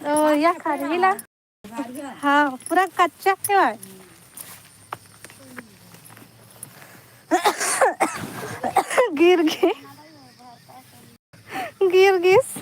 तो या खारीला हाँ पूरा कच्चा है गिर गए गिर गिस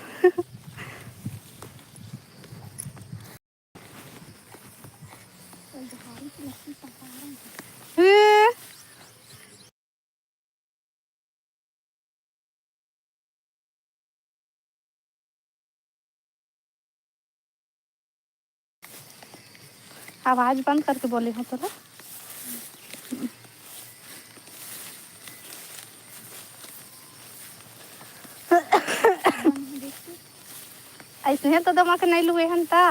आवाज बंद करके बोले हो तो ऐसे तो दमा के नहीं लुए हन ता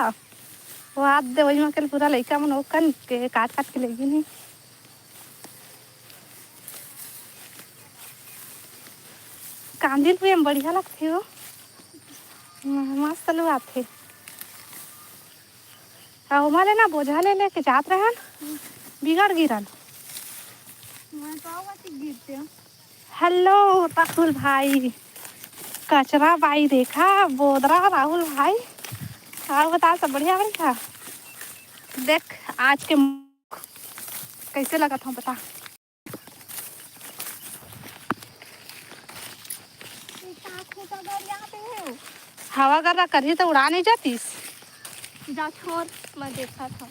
वो हाथ दे वही मकल पूरा लइका मन ओकन के काट काट के लेगी नहीं कांदिल हुए बढ़िया लगते हो मस्त लुआते हमारे ना बोझा ले लेके जात रहन बिगड़ गिरन हेलो राहुल भाई कचरा बाई देखा बोदरा राहुल भाई और बता सब बढ़िया बढ़िया देख आज के कैसे लगा था बता हवा गर्रा करी तो उड़ा नहीं जातीस जा छोड़ मैं देखा था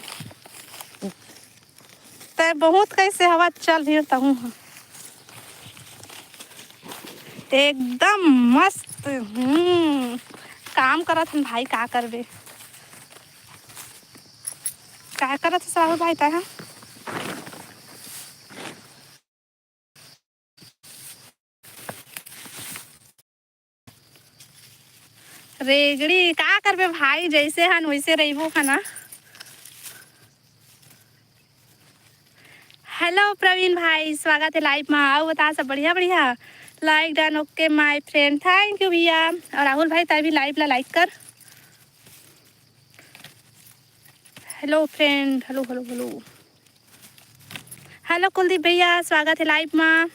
ते बहुत कैसे हवा चल रही हूँ एकदम मस्त काम करत हन भाई का करबे का करत साहब भाई ता रेगड़ी का करबे भाई जैसे हन वैसे रहीबो खाना हेलो प्रवीण भाई स्वागत है लाइव में आओ बता सब बढ़िया बढ़िया like done okay my friend thank you भैया और राहुल भाई ताई भी लाइव ला लाइक कर hello friend hello hello hello hello Kuldeep भैया स्वागत है लाइव में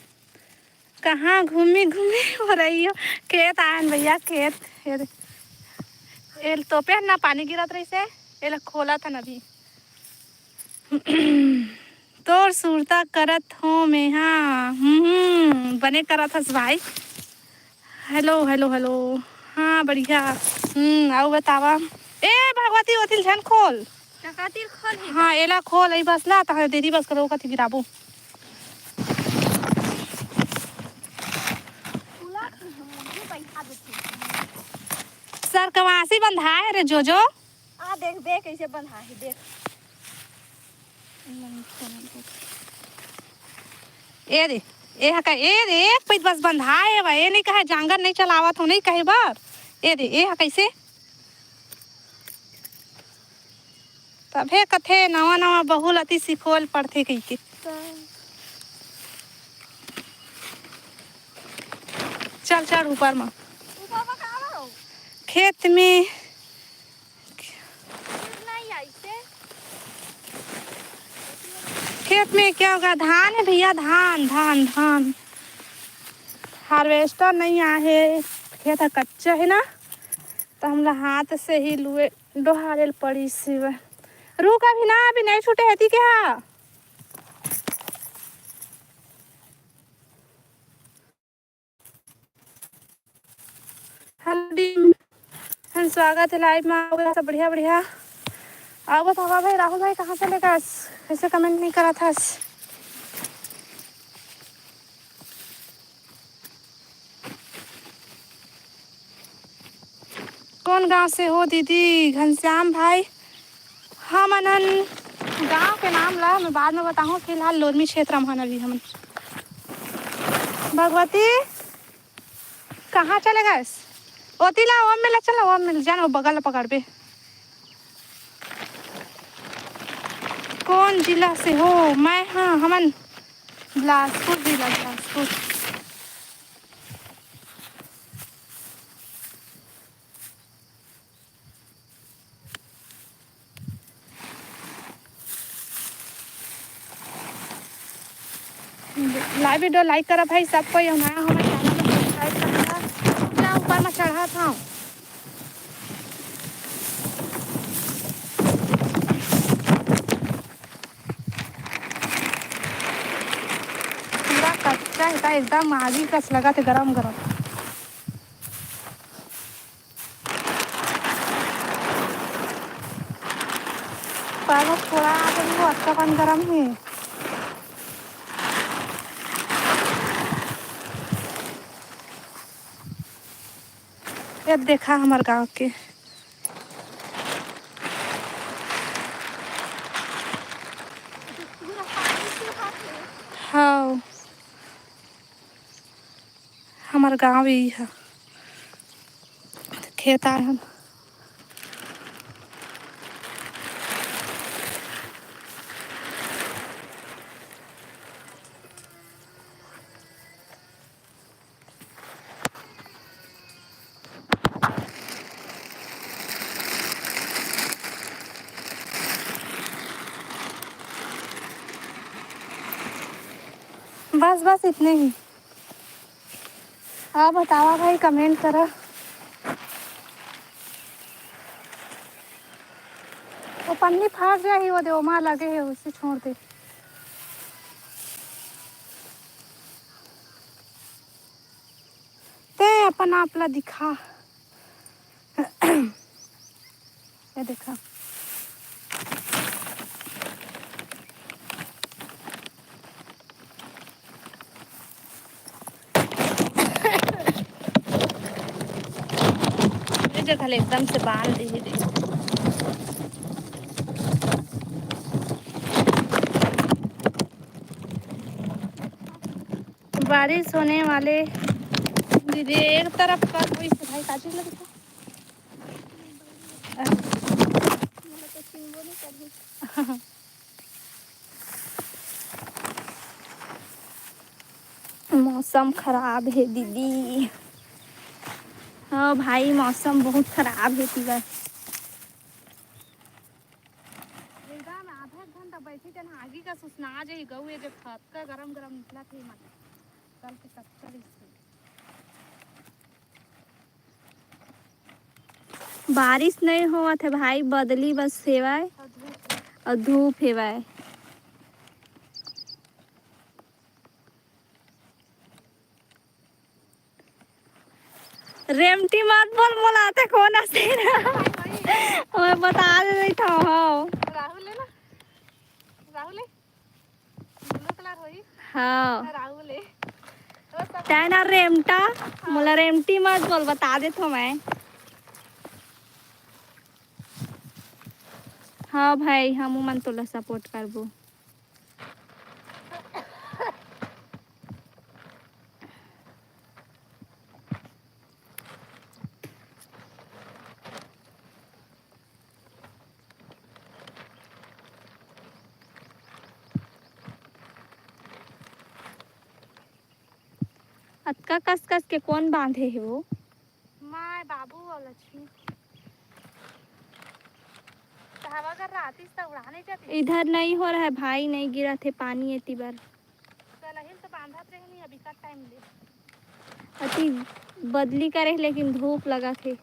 कहाँ घूमी घूमी हो रही हो खेत आयन भैया खेत एल तो पे ना पानी गिरत रही से एल खोला था ना अभी तोर सुरता करत हो मैं हाँ बने करत हस भाई हेलो हेलो हेलो हाँ बढ़िया आओ बतावा ए भगवती ओतिल झन खोल हाँ एला खोल आई बस ला ता दीदी बस करो कथी गिराबो सर कवासी बंधा है रे जो आ देख देख कैसे बंधा है देख ए रे ए हका ए रे एक पैद बस बंधा है बा ए नहीं कहे जांगर नहीं चलावत हो नहीं कहे बार ए रे ए कैसे तभे कथे नवा नवा बहुल अति सिखोल पड़थे कही के चल चल ऊपर में खेत में खेत में क्या होगा धान है भैया धान धान धान हार्वेस्टर नहीं आया है खेत कच्चा है ना तो हम लोग हाथ से ही लुए डोहारेल पड़ी सी रू का भी ना अभी नहीं छूटे है क्या हेलो स्वागत है लाइव में सब बढ़िया बढ़िया आओ बतावा भाई राहुल भाई कहाँ से लेकर कैसे कमेंट नहीं करा था कौन गांव से हो दीदी घनश्याम भाई हम अनन गांव के नाम ला मैं बाद में बताऊँ फिलहाल लोरमी क्षेत्र में अभी हम भगवती कहाँ चले गए ओतीला ओम में चला ओम में जाना वो बगल पकड़ पे कौन जिला से हो मैं हाँ हमन बिलासपुर जिला बिलासपुर लाइव वीडियो लाइक करा भाई सबको हमारा हमारे चैनल में सब्सक्राइब करना ऊपर में चढ़ा करत हूँ। पूरा कच्चा है एकदम, आगी कस लगा थे गरम गरम। पर थोड़ा वो अच्छा पानी गरम है। ये देखा हमारे गांव के पूरा पानी से हाथे। हाँ, हमारे गांव ही है, खेत आए हम। बस बस इतने ही। आप बतावा भाई, कमेंट करा। वो पन्नी फाड़ जाए वो दे, वहाँ लगे है उसे छोड़ दे। ते अपन आपला दिखा। ये देखा ये जगह एकदम से बांध दी है। बारिश होने वाले दीदी एक तरफ का कोई भाई काटी लगी था। मतलब तो चिंगो नहीं करनी। मौसम खराब है दीदी। हाँ भाई, मौसम बहुत खराब है तीबर। एकदम आधा घंटा बैठी थे ना, आगे का सुसना जे गऊ ये जो खत का गरम गरम निकला थे मत कल के कच्चा इससे। बारिश नहीं हुआ थे भाई, बदली बस सेवाए और धूप हेवाए। रेमटी मत बोल, बोलाते कौन हंसे ना। मैं बता दे रही था। हाँ राहुल है ना, राहुल है, ब्लू कलर होई। हाँ राहुल है चाइना रेमटा। मोला रेमटी मत बोल, बता दे तो मैं। हाँ भाई, हम मन तोला सपोर्ट करबो। अतका कस कस के कौन बांधे है वो? माय बाबू और लक्ष्मी। हवा कर रात इस तक उड़ाने जाती। इधर नहीं हो रहा है भाई, नहीं गिरा थे पानी इतनी बार। कलहिल तो बांधा थे नहीं, अभी का टाइम ले अति बदली करे, लेकिन धूप लगा थे।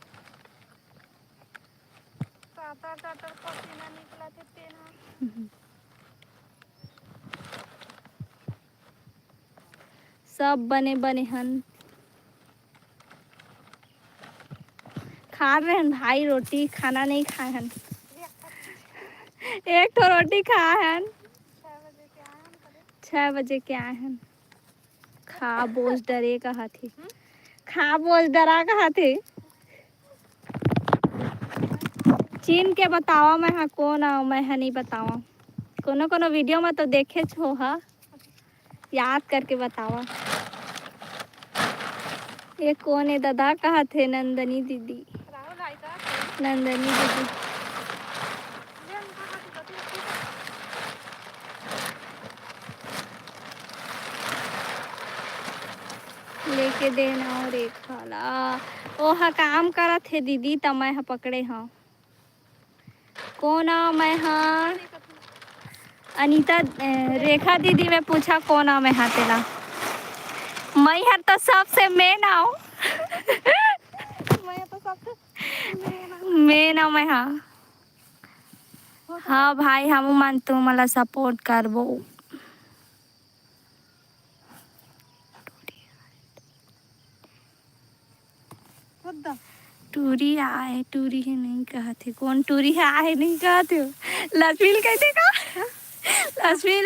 टाटर टाटर पसीना निकला थे तेना। सब बने बने हन, खा रहे हैं भाई रोटी, खाना नहीं खाए हन। एक तो रोटी खाए हन, 6 बजे के आए हैं। खा बोझ डरे कहा थे, खा बोझ डरा कहा थे। चीन के बतावा मैं हाँ कौन आओ, मैं हाँ नहीं बतावा। कोनो कोनो वीडियो में तो देखे छो हा, याद करके बतावा। ये कौन है दादा कहा थे? नंदनी दीदी। नंदनी दीदी लेके देना और एक खाला। ओ हा काम करा थे दीदी, तब मैं पकड़े हाँ। कौन आ मैं हाँ? अनीता रेखा दीदी में पूछा कौन आ मैं हाँ तेला। मैं हर तो सबसे मेन आओ। मैं आओ मैं हाँ हाँ भाई हम मान तू मला सपोर्ट करबो टूरी आए टूरी है नहीं कहते कौन टूरी है आए नहीं कहते हो लक्ष्मी कहते का लक्ष्मी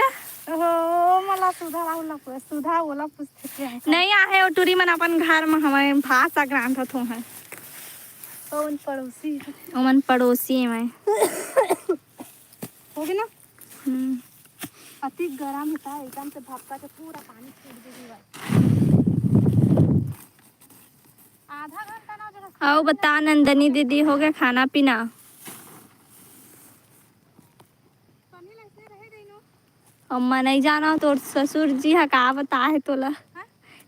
हो मला सुधा ओला पूछते हैं नहीं आए और टूरी मन अपन घर में हमारे भाषा ग्रांथ हो है कौन पड़ोसी है ओमन पड़ोसी है मैं होगी ना हम्म अति गरम होता है एकदम से भपका के पूरा पानी छोड़ देगी भाई आधा घंटा ना जरा आओ बता नंदनी दीदी हो गया खाना पीना पानी ऐसे रह गई नो अम्मा नहीं जाना तो ससुर जी है का बता है तोला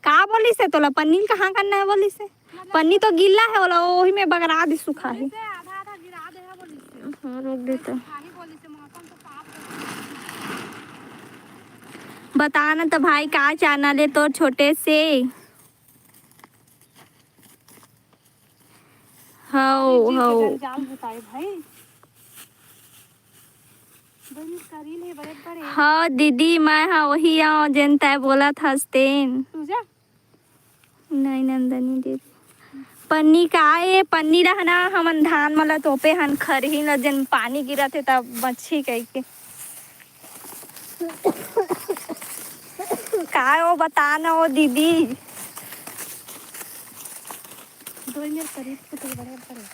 का बोली से तोला पनीर कहाँ करना है बोली से पन्नी तो गीला है बोला वही में बगरा दी सूखा है से आधा आधा गिरा दे है बोली से हाँ रोक दे तो खाली बोली से मौसम तो साफ है बताना तो भाई का चैनल है तो छोटे से हो जाल बताए भाई बनी करील है बड़े बड़े हाँ दीदी मैं हाँ वही आओ जनता है बोला था स्टेन तुझा नहीं नंदनी दीदी पन्नी का है पन्नी रहना हमन धान मला तोपे हन खरही न जन पानी गिरा थे तब मच्छी कह के का वो बताना वो दीदी दो मेरे करीब के तो बड़े बड़े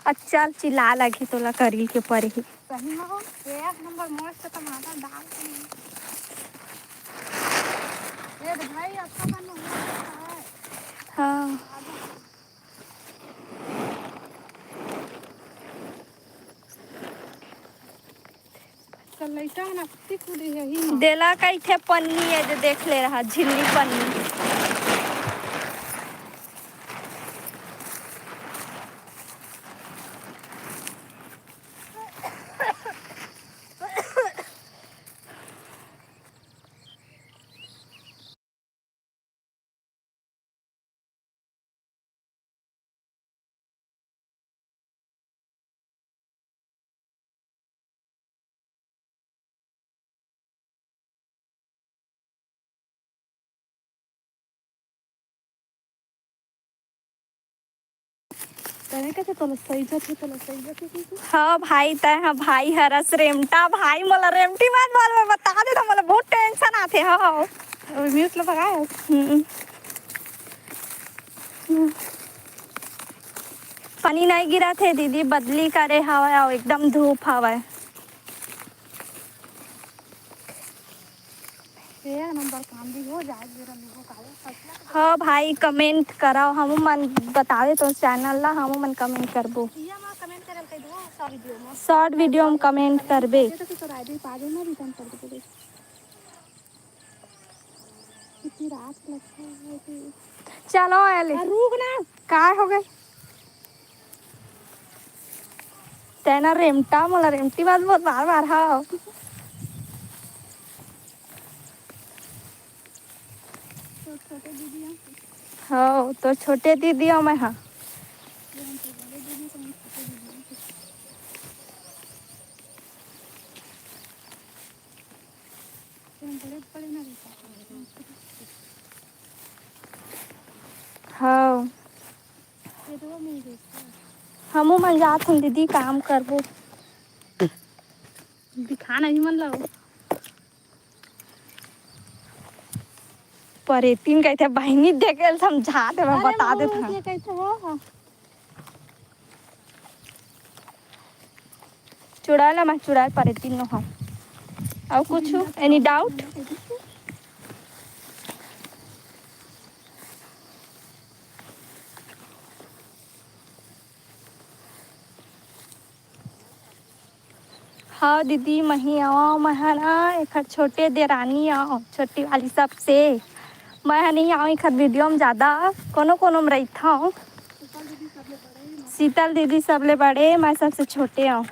अच्छा चिल्ला लगी तोला करील के पर ही सही में हो एक नंबर मस्त टमाटर डाल के ये भाई अच्छा बना हुआ है हाँ कल लइका ना कुत्ती खुदी है ही देला कई थे पन्नी है जो देख ले रहा झिल्ली पन्नी तने कैसे तो सही जाती हाँ भाई तय हाँ भाई हरस रेमटा भाई मोला रेमटी मत बोल मैं बता दे तो मोला बहुत टेंशन आते हाँ और म्यूट लगाया पानी नहीं गिरा थे दीदी बदली करे हवा और एकदम धूप हवा एक नंबर काम भी हो जाए जरा मेरे काले हाँ भाई कमेंट कराओ हम मन बता दे तो चैनल ला हम मन कमेंट करबो ये मां कमेंट करल कई दो सब वीडियो में शॉर्ट वीडियो में कमेंट करबे ये तो राइड पाजे ना रिटर्न कर दे कितनी रात लगता है कि चलो एले रुक ना काय हो गई तेना रेमटा मोला रेमटी बात बहुत बार बार हाँ तो छोटे दीदी हैं हाँ तो छोटे दीदी हो मैं हाँ ये हम तो बड़े दीदी तो हम छोटे दीदी हैं हम बड़े बड़े ना रहता हाँ ये तो मिल गई हमू मन जात हम दीदी काम करबो दिखा नहीं मन लगा पर तीन कहते बहनी देखे समझा दे मैं बता दे था ये कैसे हो चुड़ाला मैं चुड़ाल पर तीन नो हाँ और कुछ एनी डाउट हाँ दीदी मही आओ मैं ना एक छोटे देरानी आओ छोटी वाली सबसे मैं नहीं आओ एक वीडियो में ज़्यादा कोनो कोनो में रहता हूँ शीतल दीदी सबले बड़े मैं सबसे छोटे आओ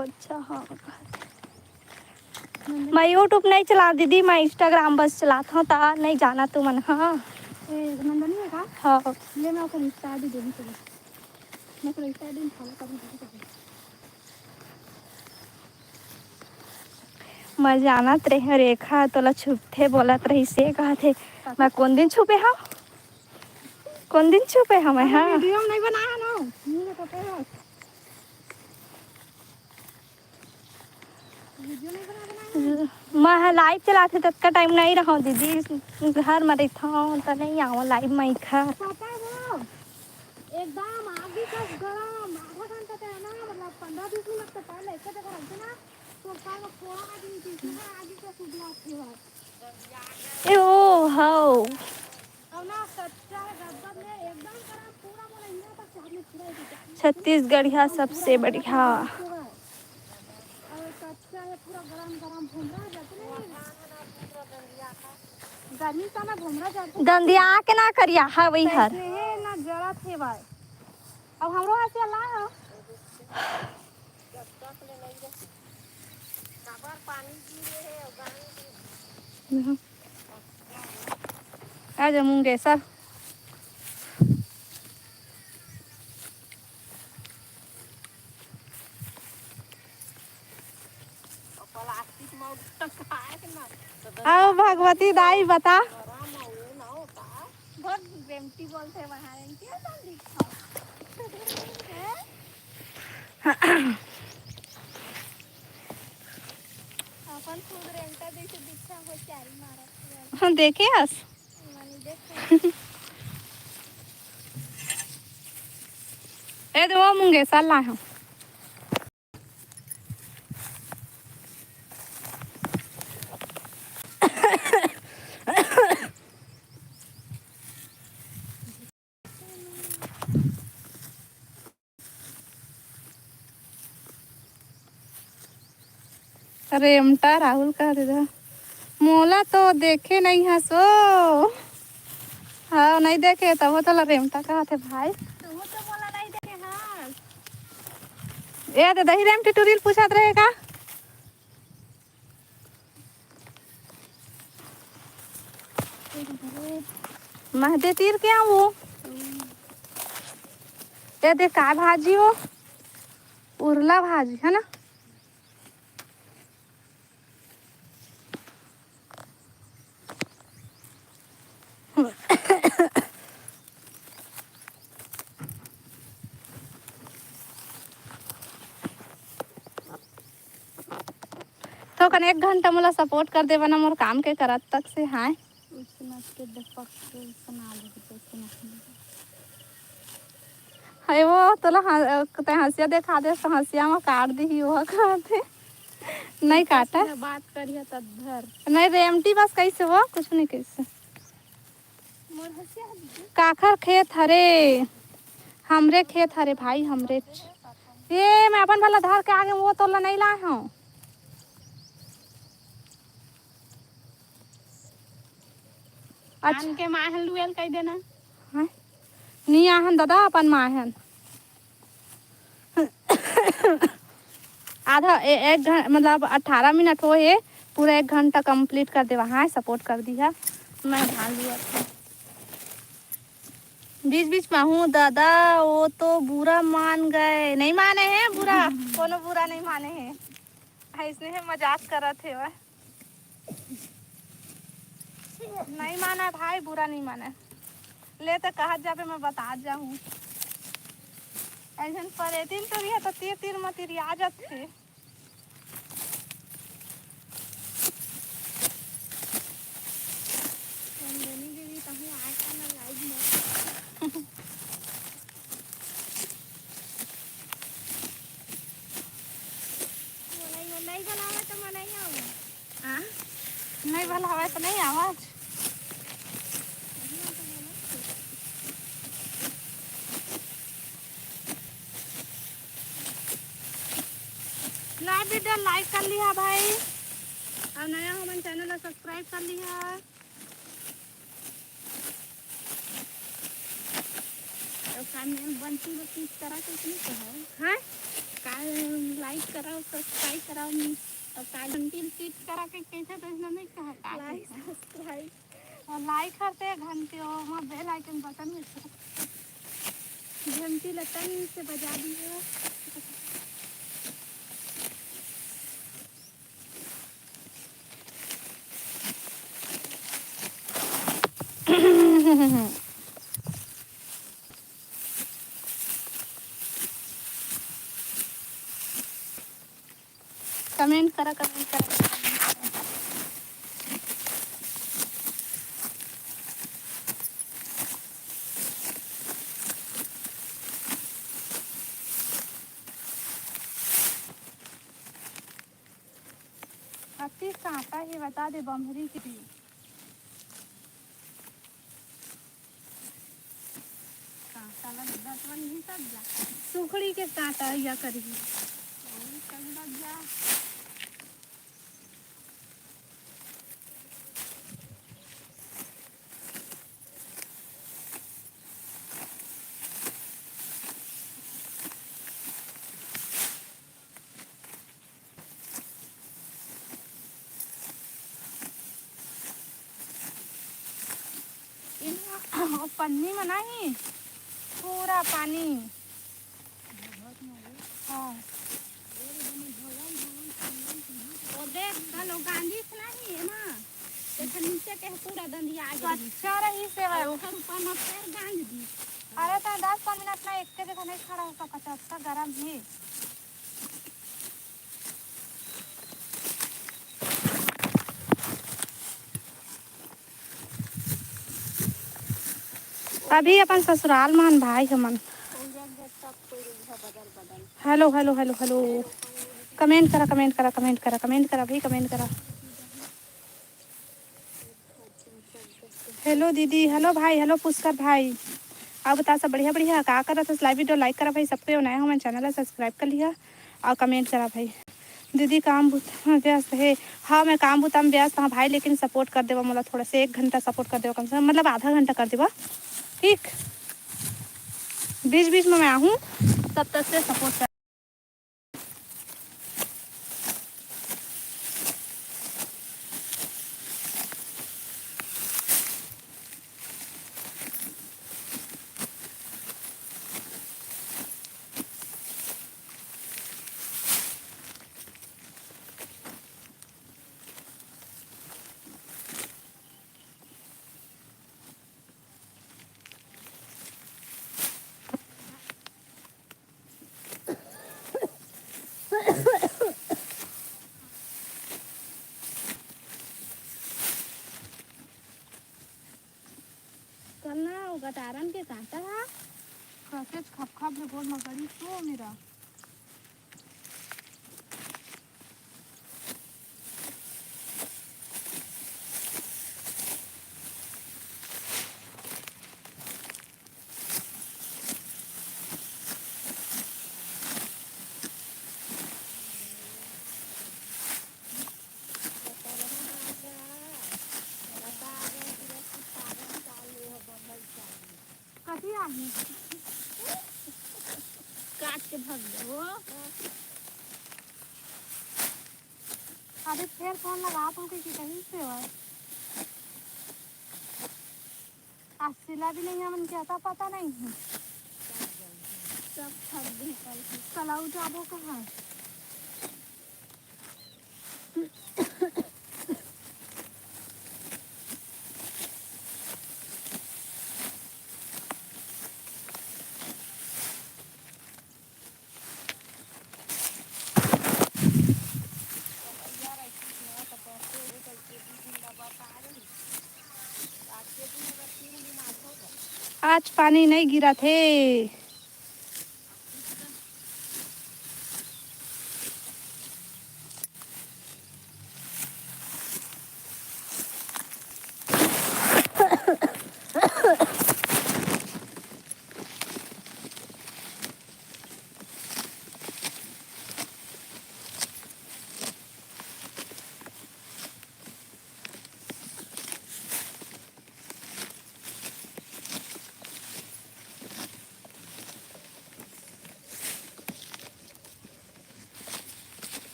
अच्छा हाँ मैं यूट्यूब नहीं चला दीदी, मैं इंस्टाग्राम बस चलाता हूँ, ता नहीं जाना तू मन। हाँ नंदनी है का? हाँ ले मैं आपको इंस्टा आईडी दे दूँ चलो। मैं तो इंस्टा आईडी फॉलो करूँगी। मैं जानत रहे रेखा तोला छुपथे बोलत रही से कहा थे। मैं कौन दिन छुपे हाँ, कौन दिन छुपे हाँ मैं। हाँ वीडियो नहीं बनाया ना, मुझे पता है। वीडियो नहीं बना मैं लाइव चलाते तब का टाइम नहीं रहा दीदी, घर में रहता हूँ तो नहीं आऊँ लाइव में खा। पता है वो एकदम आगे का गरम आधा घंटा तक है ना, मतलब 15-20 मिनट तक पहले ऐसे जगह रखते ना तो पाल थोड़ा आदमी पीछे ना आगे का सुबह थे ओ हो और ना कच्चा गब्बर में एकदम गरम पूरा बोला इंडिया तक चाहने पूरा छत्तीसगढ़िया सबसे बढ़िया। और कच्चा है पूरा गरम गरम घूम रहा जाते नहीं गर्मी का ना घूम रहा जाते दंदिया के ना करिया हा वही हर है ना जरा थे भाई। अब हमरो हाथ से ला है आ जा मूंगे सर। आओ भगवती दाई बता। बहुत बेमती बोलते वहाँ दिखा अपन खुद रेंटा जैसे दिखा हो चारी मारा हम देखे हस मानी देख ए दो मूंगे सर ला हूं। रेमटा राहुल का दीदा मोला तो देखे नहीं हसो। हाँ नहीं देखे तब वो तो रेमटा कहा थे भाई। तो वो तो बोला नहीं देखे हाँ ए दादा ही रेम ट्यूटोरियल पूछत रहेगा। महदे तीर क्या वो ये देख का भाजी हो उरला भाजी है ना। तो कन 1 घंटा मोला सपोर्ट कर देवा ना मोर काम के करत तक से। हाँ है वो तोला हंसिया देखा दे तो हंसिया में काट दी वो खाते नहीं काटा बात करिए तब भर नहीं रेमटी बस कैसे हो कुछ नहीं कैसे मोर हंसिया दीदी काखर खेत हरे हमरे खेत हरे भाई हमरे। ये मैं अपन वाला धार के आगे वो तोला नहीं ला हूँ। आन के माहल लुएल कह देना हाँ? नहीं आहन दादा अपन माहन आधा एक घंटा मतलब 18 मिनट हो है पूरा 1 घंटा कंप्लीट कर देवा। हाँ सपोर्ट कर दिया मैं ढाल दिया था बीच बीच में हूँ दादा वो तो बुरा मान गए नहीं माने हैं बुरा कोनो बुरा नहीं माने हैं ऐसने है मजाक कर रहे थे वह नहीं माना भाई बुरा नहीं माना ले तो कहा जाबे मैं बता जाऊँ ऐसा पर दिन तो भी है तो तीर तीर में तीर आ जाते नहीं भला हवा तो नहीं आवाज लाइव वीडियो लाइक कर लिया भाई और नया हो मन चैनल सब्सक्राइब कर लिया। तो काम में बनती बस तरह कुछ नहीं कहो हाँ का लाइक कराओ सब्सक्राइब कराओ और घंटी टीट करा के कैसे तो इसने नहीं कहा लाइक सब्सक्राइब और लाइक करते घंटे और वहाँ बेल आइकन बटन में घंटी लटन से बजा दी है। कमेंट करा कमेंट करा। अति कांटा ही बता दे बमरी की भी कांटा लग नहीं सब्जा सुखड़ी के कांटा या करी पन्नी में नहीं पूरा पानी हाँ वो देख कल गांधी से नहीं है ना देखा नीचे के पूरा दंदिया अच्छा रही से है ऊपर ऊपर में पैर गांध दी अरे तो 10 मिनट ना एक के जगह नहीं खड़ा हो सकता अच्छा गरम है अभी अपन ससुराल मान भाई हमन hello hello hello hello comment करा कमेंट करा कमेंट करा कमेंट करा भाई कमेंट करा हेलो दीदी हेलो भाई हेलो पुष्कर भाई आप बता सब बढ़िया बढ़िया का करा था लाइव वीडियो लाइक करा भाई सबको नया हो मैंने चैनल सब्सक्राइब कर लिया और कमेंट करा भाई दीदी काम व्यस्त है हाँ मैं काम भूता में व्यस्त हाँ भाई लेकिन सपोर्ट कर देवा मतलब थोड़ा से 1 घंटा सपोर्ट कर देवा कम से कम मतलब आधा घंटा कर देवा ठीक बीच बीच में मैं आहूँ तब तक से सपोर्ट कर करना गटारन के कांटा है कैसे खप खप बोल मगड़ी तो मेरा कभी आगे काट के भग दो अरे फिर फोन लगा तो कि कहीं से हो आज सिला भी नहीं है मन क्या था पता नहीं है सब थक गई कल आऊ जाबो कहाँ आज पानी नहीं गिरा थे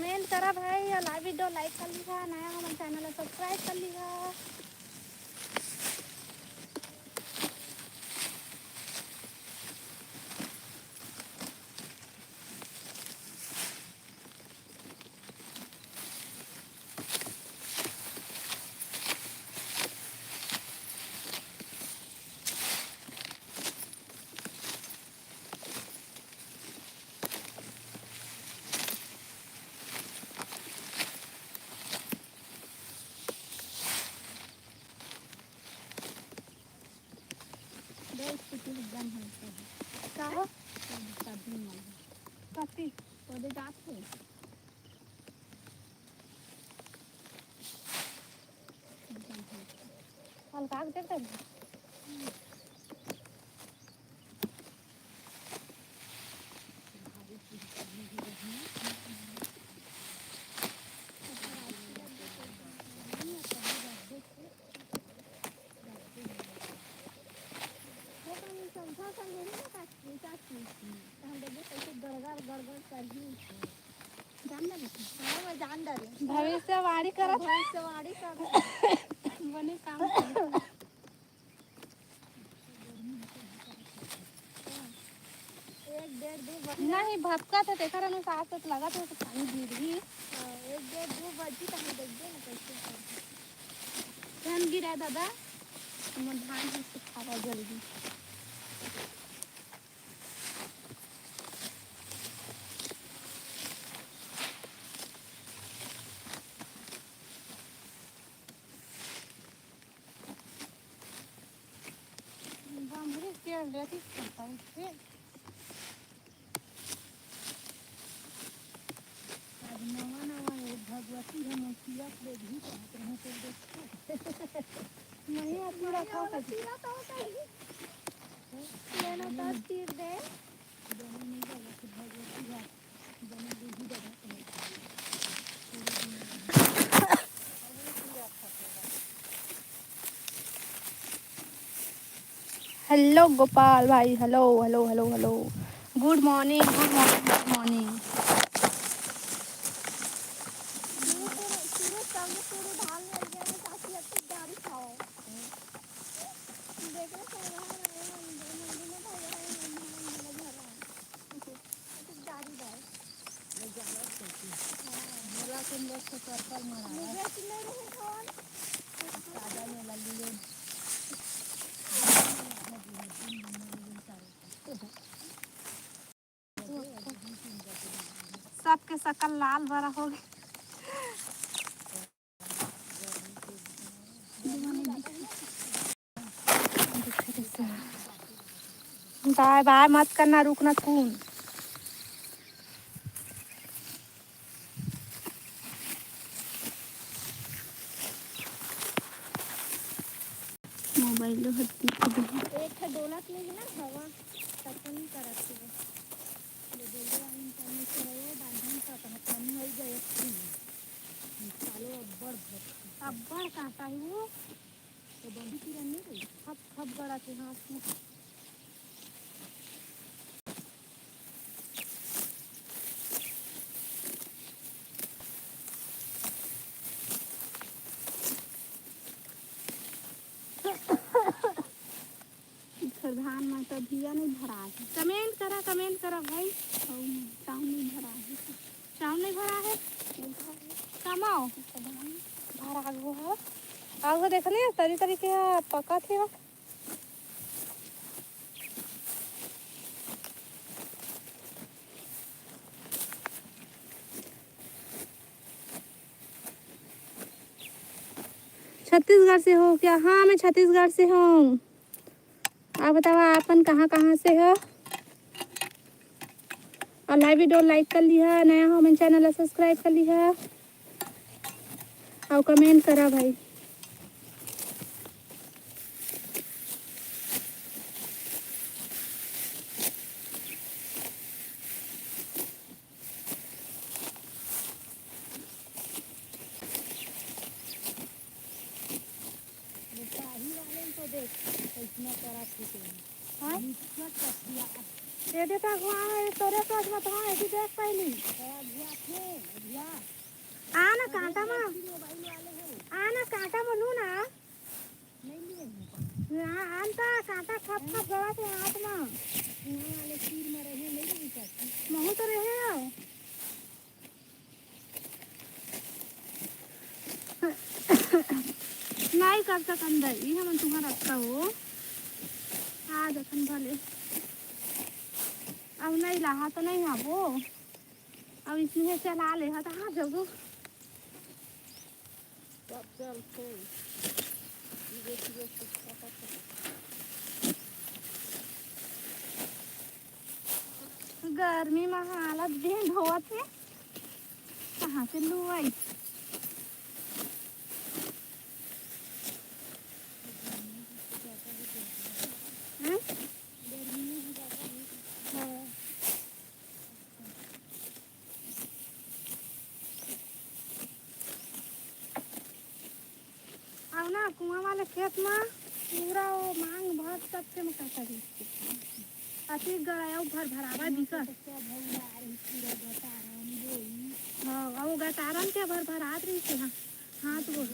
कमेंट करा भाई और लाइव वीडियो लाइक कर लीजिए, नया हमारे चैनल सब्सक्राइब कर लीजिए। क्या हो कथी पौधे जाते हल्का के देते संख्या संग ना काटती हम देखो कैसे गड़गड़ गड़गड़ करही जान ना हां मैं जान डाली भविष्यवाणी करत भविष्यवाणी कर बने काम करे। एक डेढ़ दो नहीं भपका था तेकर अनुसार से तो लगा था तो पानी गिरी एक डेढ़ दो बजी तो हम देखिए ना कैसे धान गिरा दादा हम धान ही सुखावा जल्दी। बांधरे के लेती करता हूँ फिर आज नवा नवा भगवती हम किया दे भी कहते हैं तो देखो नहीं आती रखा था तीरा तो कहीं लेना तो तीर दे दोनों नहीं जाएगा फिर भगवती है दोनों दूसरी जगह हेलो गोपाल भाई hello hello hello hello good morning good morning good morning. पूरे संग पूरे धान ले गए हैं ताकि अच्छी गाड़ी खाओ देखो सब रहा है मंदिर में भाई रहा है मंदिर में घर है गाड़ी दाए ले जाना चाहिए मेला के लोग से सर्कल मारा मुझे कि नहीं रहे कौन दादा ने लल्ली सबके शकल लाल भरा हो गया। बाय बाय मत करना रुकना खून मोबाइल हत्ती एक डोलक ले ना हवा तपन करत है ले बोलते हम पानी करे बांधन का पानी हो गए चालो अब्बड़ काटा है वो तो बंदी की रन नहीं खप खप गड़ा के हाथ में प्रधान माता धिया नहीं भरा है। कमेंट करा भाई चावल नहीं भरा है चावल नहीं भरा है कमाओ भरा आगो है आगो देखने तरी तरीके पका थे 'छत्तीसगढ़ से हो क्या? हाँ मैं छत्तीसगढ़ से हूँ। आप बताओ आपन कहाँ कहाँ से हो? और लाइव वीडियो लाइक कर लिया, नया हो मेरे चैनल सब्सक्राइब कर लिया और कमेंट करा भाई। शाही वाले को देख कैसना करा थे हाँ इतना कसिया ये देता वहाँ तोरे पास मत हाँ ऐसी देख पहली आ ना कांटा में आ ना कांटा में लू ना हाँ आनता कांटा खप खप गवा के हाथ में महू तो रहे हो नहीं कर सकन दई हम तुम्हारा रखा हो आ जखन भले अब नहीं रहा तो नहीं आबो अब इसमें चला ले हा तो हाँ जगो गर्मी में हालत दिन होत है कहाँ से लू आई हैं? हाँ। अब ना कुआं वाले खेत में पूरा वो मांग भात सबसे में काटा दी अति गड़ाया भर भरावा दिक्कत हाँ अब वो गटारन के भर भरात रही थी हाँ हाथ वो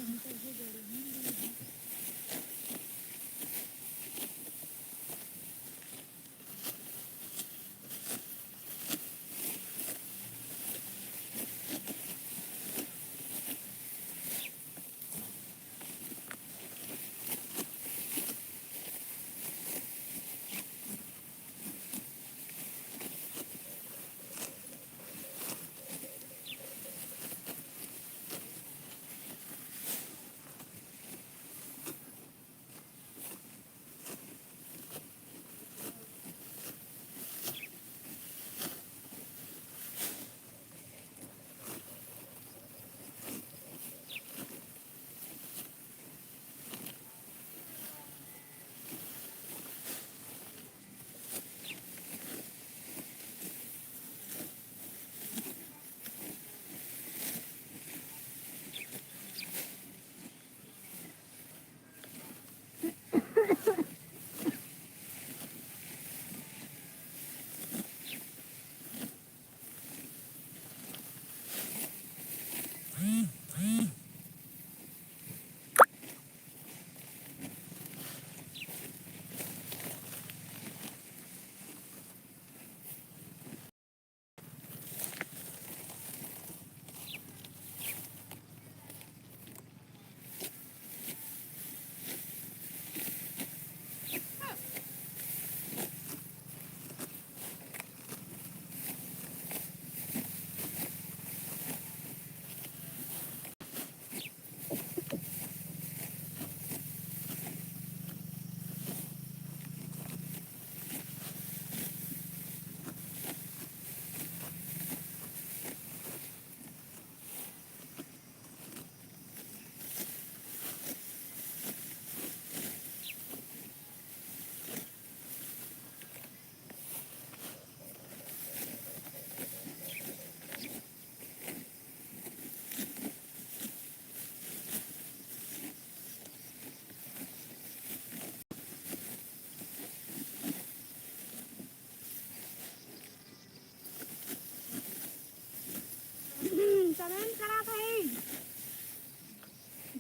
कमेंट करा भाई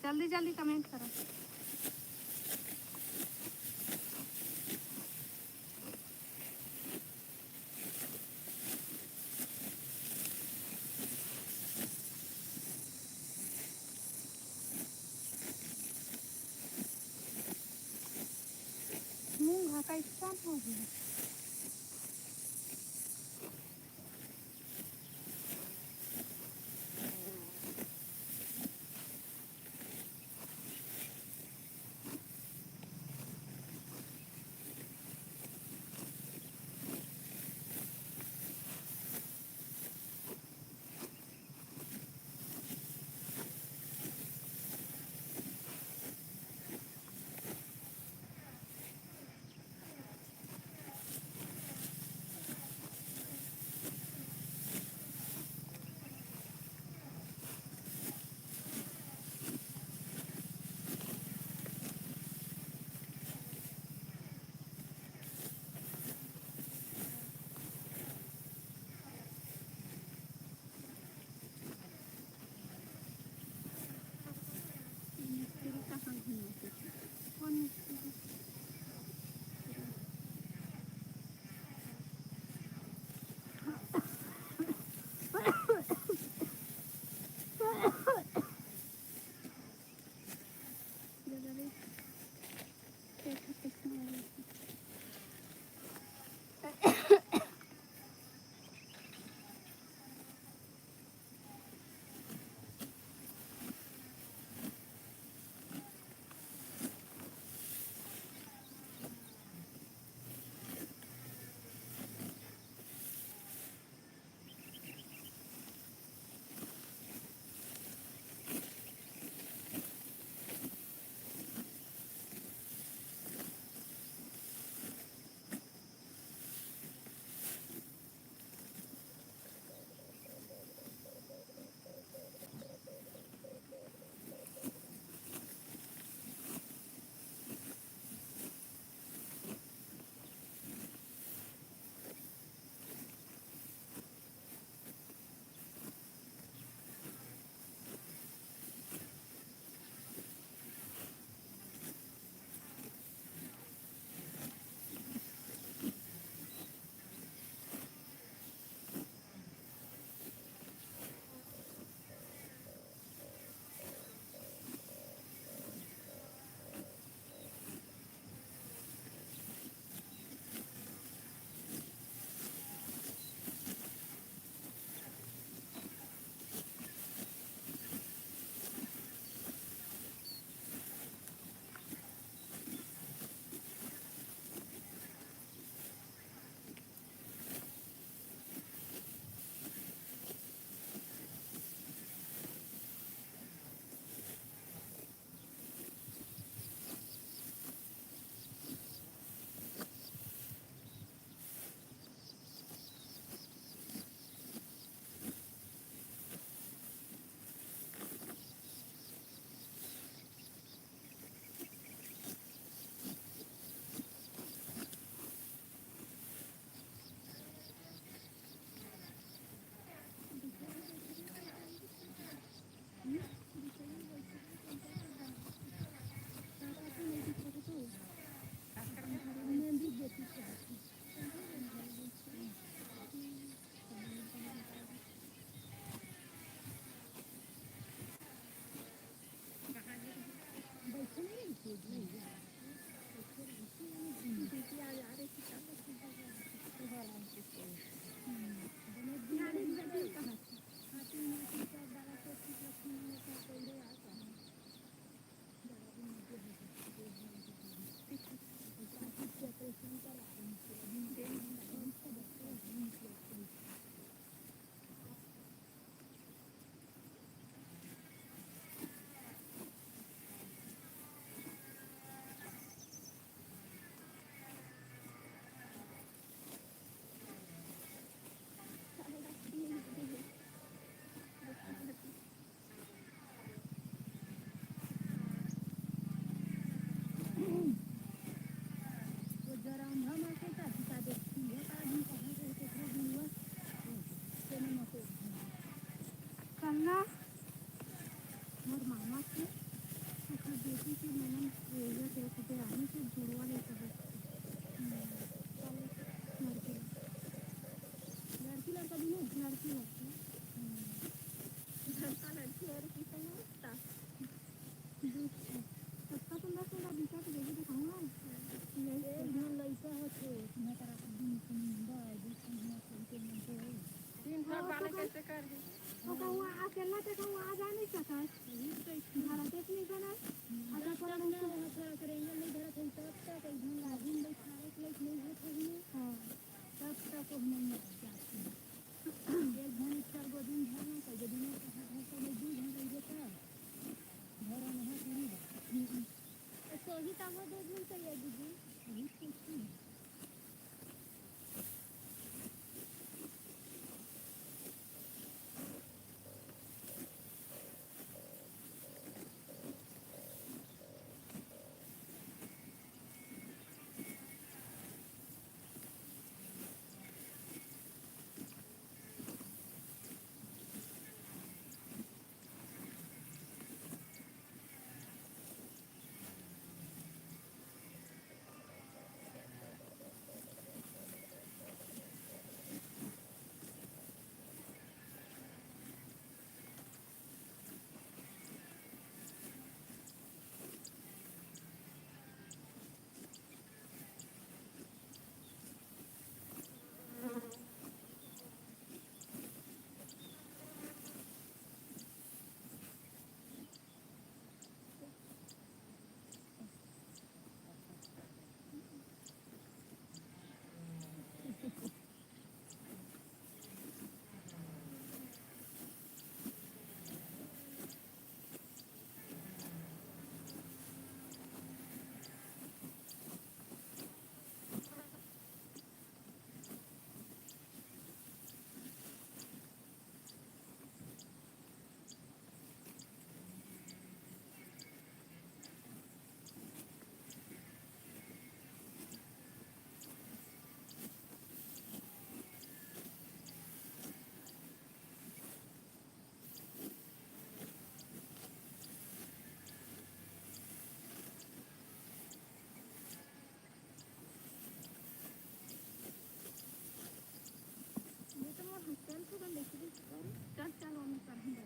जल्दी जल्दी कमेंट करो मूंग का इतना हो गया भैया के खुदे रानी से जुड़वा नहीं कर लड़की लड़की लड़का दोनों लड़की लड़की लड़का लड़की और किसी में रिश्ता सबका सुंदर सुंदर दिखा तो देखी दिखाऊंगा एक जन लड़का होते मैं करा कर दिन सुंदर देखूं मैं के मन से तीन साल वाले कैसे कर है तो कहूँ आ केला ते कहूँ आ जा नहीं सकता हमारा देश नहीं बना अगर पर हम तो थोड़ा करेंगे नहीं धरा थे तब तक एकदम लाजिम बैठाए के लिए नहीं है थी हां तब तक हम नहीं जाते एक घंटे चार गो दिन घर में कर दिन में कहा घर तो नहीं दूध नहीं देता घर में है नहीं तो ही तब दो दिन चाहिए दीदी यही कुछ चल चलो मैं कर दूँ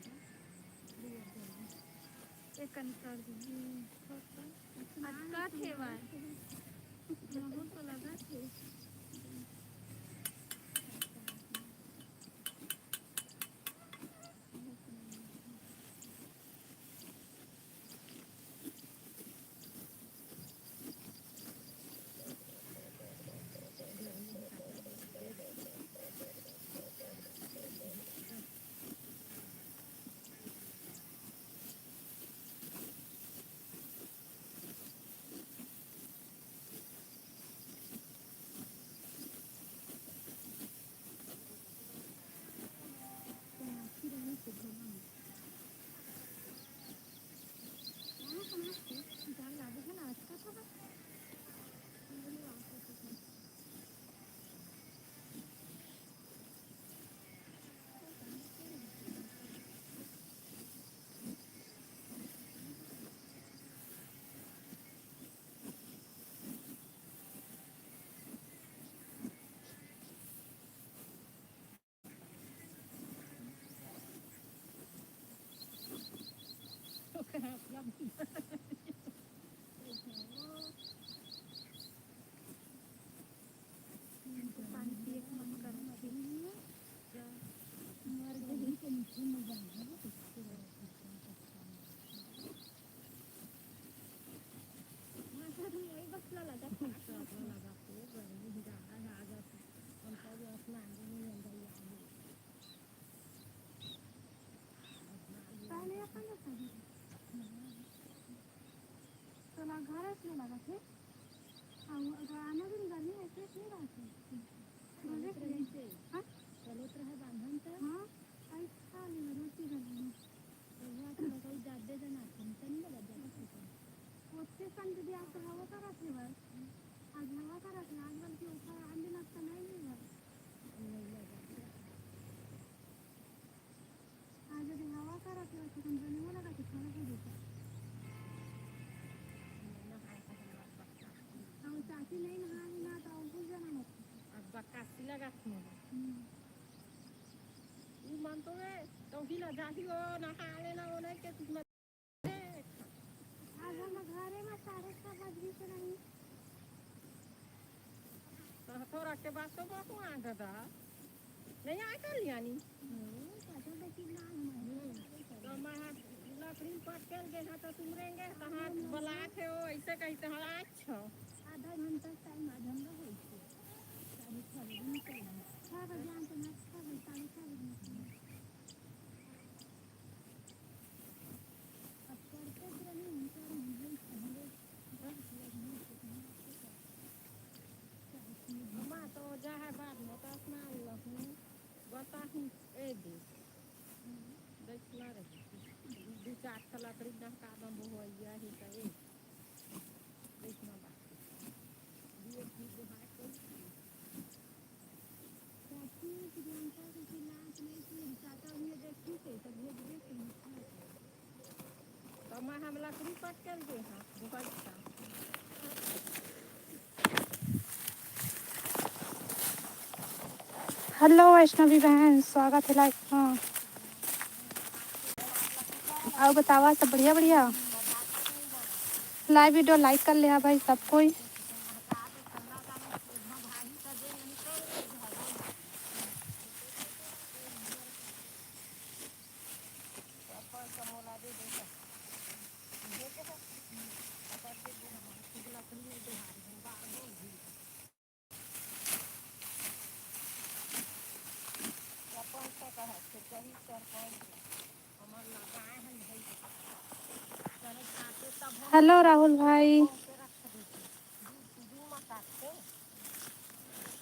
एक कर दूँ अच्छा थे भाई बहुत तो लगा थे पानी पिए के मन कर यही बसला लगा लगा तो गर्मी ज़्यादा आ जाती उनका जो आसमान नहीं मिल रही पहले अपन तो ना घर इसमें लगा थे आने दिन गर्मी ऐसे नहीं रहती हाँ चलो तो है बांधन तो हाँ ऐसा नहीं रोटी करनी तो ज़्यादा जना नहीं लगा ज़्यादा उससे संग दिया तो हवा का रखे बस आज हवा का रखे आज बल्कि ऊपर आने लगता नहीं है आज यदि हवा का रखे तो कंपनी वो लगा कि खाना को देता अभी नहीं नहा लेना तो भूल जाना मत। अब बक्कासी लगा तू मन तो है तो भी ना जाती हो नहा लेना वो नहीं के तुम आज हम घरे में 6:30 बजे से नहीं थोड़ा के बाद तो बापू आ गया नहीं आ कर लिया नी पाछो देखी ना तो मैं लकड़ी पट के गए हैं तो तुम रहेंगे तो हाथ बला थे वो ऐसे कहते हैं अच्छा आधा घंटा टाइम आज हम लोग होई छे 6:30 बजे निकल 6 बजे आते ना 6 बजे 6:30 बजे अब करते रही उनका मुझे पहले माँ तो जा है बाद में तो अपना बता हूँ ए दे देखना रही दो चार का लकड़ी ना कादम हो गया ही तो एक देखना बात दिए की बुहार कोई चाची प्रियंका के खिलाफ नहीं थी चाचा उन्हें देखी थे तो भेज दे तो मैं हम लकड़ी पट कर गए हाँ बहुत अच्छा हेलो वैष्णवी बहन, स्वागत है लाइव। हाँ, और बतावा सब बढ़िया बढ़िया। लाइव वीडियो लाइक कर लिया भाई सब कोई। हेलो राहुल भाई।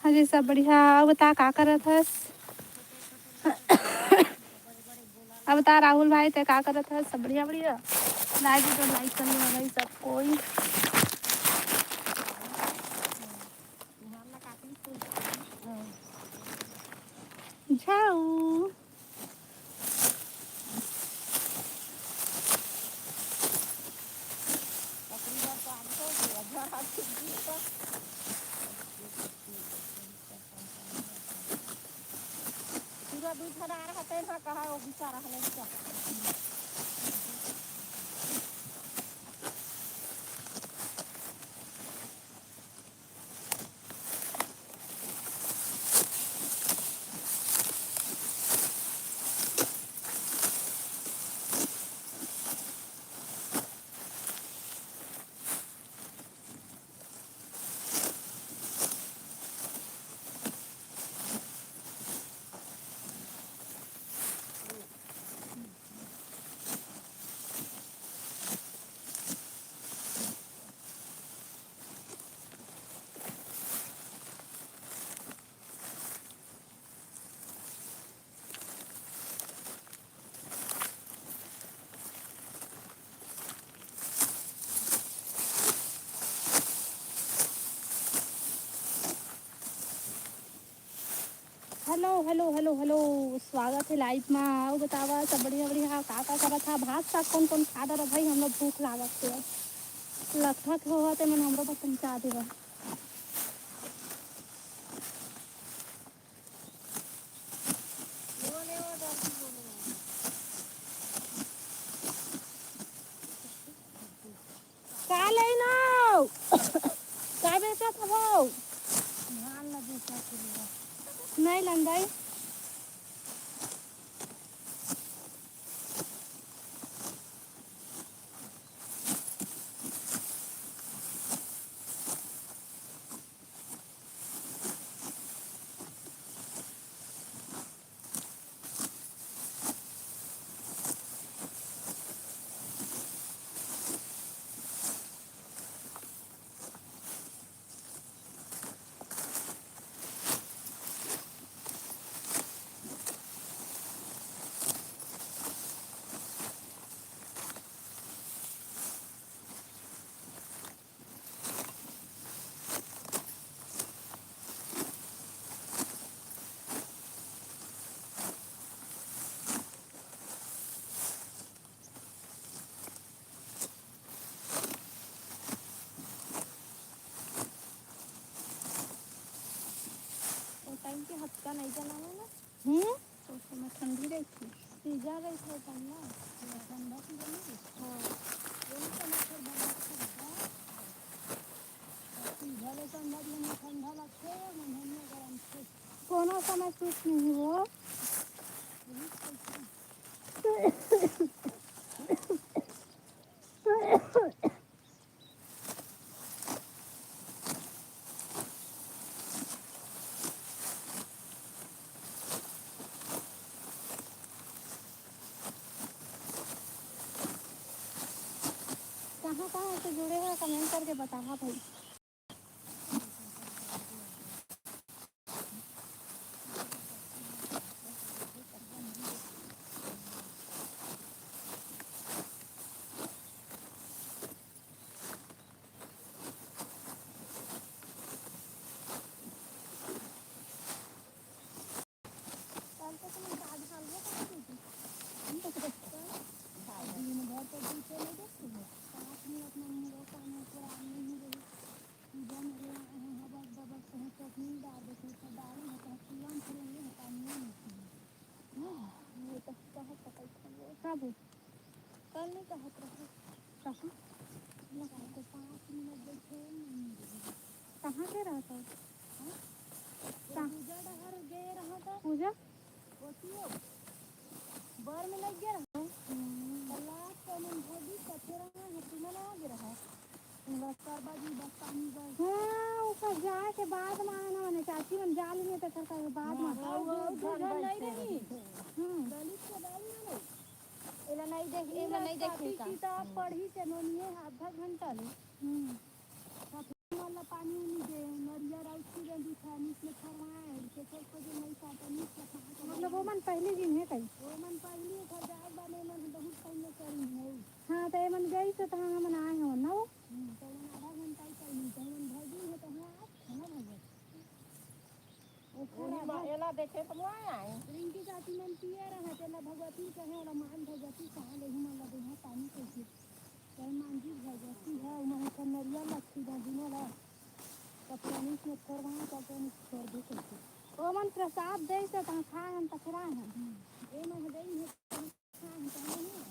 हाँ जी सब बढ़िया। अब बता का करत हस। अब बता राहुल भाई ते का करत हस। सब बढ़िया बढ़िया। लाइक वीडियो लाइक कर लिया भाई सब कोई। जाऊ पूरा दूध हरा रहा था कहा वो बेचारा है नहीं हेलो हेलो हेलो हेलो, स्वागत है लाइव में। आओ बतावा सब बढ़िया बढ़िया। का करत था। भात साग कौन कौन खा रहा भाई। हम लोग भूख लागत से लगभग हो ते मन हमरो पर पहुंचा देगा। का लेना का बेचा था वो धान लगे चाची नहीं लंदाई। उसका नहीं चलाना ना तो उस समय ठंडी रही थी। सीजा रही थी ठंडा ठंडा की बनी हाँ वही समय फिर बना सीधा ले ठंडा दिन ठंडा लगते है मन गरम थे कोनो समय सूख नहीं वो कहाँ कहाँ से जुड़े हैं कमेंट करके बताना भाई। कब कल नहीं कहा कहाँ तो 5 मिनट बैठे कहाँ के रहा था पूजा डहर गए रहा था पूजा ओटियो बर में लग गया रहा तलाक को मन भोगी कथे रहा है तुम्हें आ गया रहा बस्तर बाजी बस्तानी बस हाँ ऊपर जाए के बाद में आना मैंने चाची मन जा लिए तो करता है बाद में नहीं रही दलित के दाल ना एला नहीं देख एला नहीं देखे का किताब पढ़ी के नोनिए आधा घंटा ले वाला पानी नहीं दे नरिया राउती रंदी खानी में फरमाए के को जो नहीं काटनी मतलब वो मन पहले दिन है कहीं वो मन पहली घर जाए बने मन बहुत पहले करी है हाँ तो ये मन गई तो हम आए हो ना वो तो मन आधा घंटा ही करी तो मन भजी है तो हम ना भजी एला देखे तो आए रिंकी चाची मन पिए रहे तेला भगवती कहे और मान भगवती कहा ले मन लगे है पानी कैसे कहीं मांझी भगवती है उन्हें तो नरिया लगती है दिनों रात कपड़ानी में करवाएं कपड़ानी छोड़ दे कैसे वो मन प्रसाद दे तो खाए हम तकरा है ए मन गई है खा हम तो नहीं है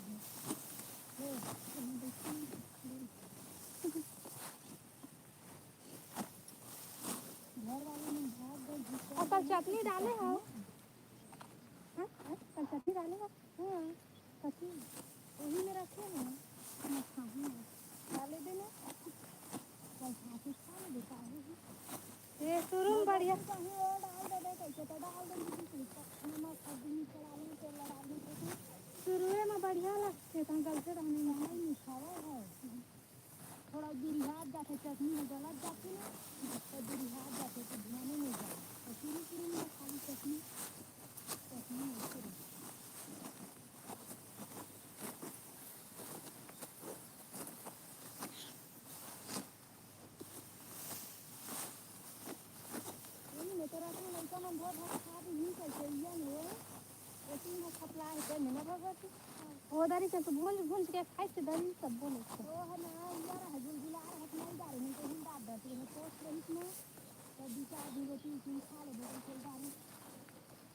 घर वाले ने भाग गए और कल चटनी डाले हो हाँ कल चटनी डाले हो हाँ कथी वही में रखे हैं मैं खाऊँ डाले देना कल खाते खा ले बेटा ये शुरू में बढ़िया कहीं और डाल दे कैसे तो डाल देंगे नमक हल्दी चढ़ा लें तेल डाल दें शुरुए में बढ़िया लगते तो गलते रहने में नहीं खावा है थोड़ा गिरिहात जाते चटनी में गलत जाती ना तो गिरिहात जाते तो ध्यान नहीं जाए तो शुरू में खाली चटनी नहीं तेरा तो लड़का मन बहुत खा भी कैसे ये नहीं ऐसे ही खपला है तो मैंने भगवती वो दरी से भूंज भूंज के खाई से दरी सब बोले ओ है ना यार है गुलगुला है नहीं डाल नहीं तो हिंदा दे तो पोस्ट रही में तो दूसरा भी रोटी तीन खा ले बोल के डाल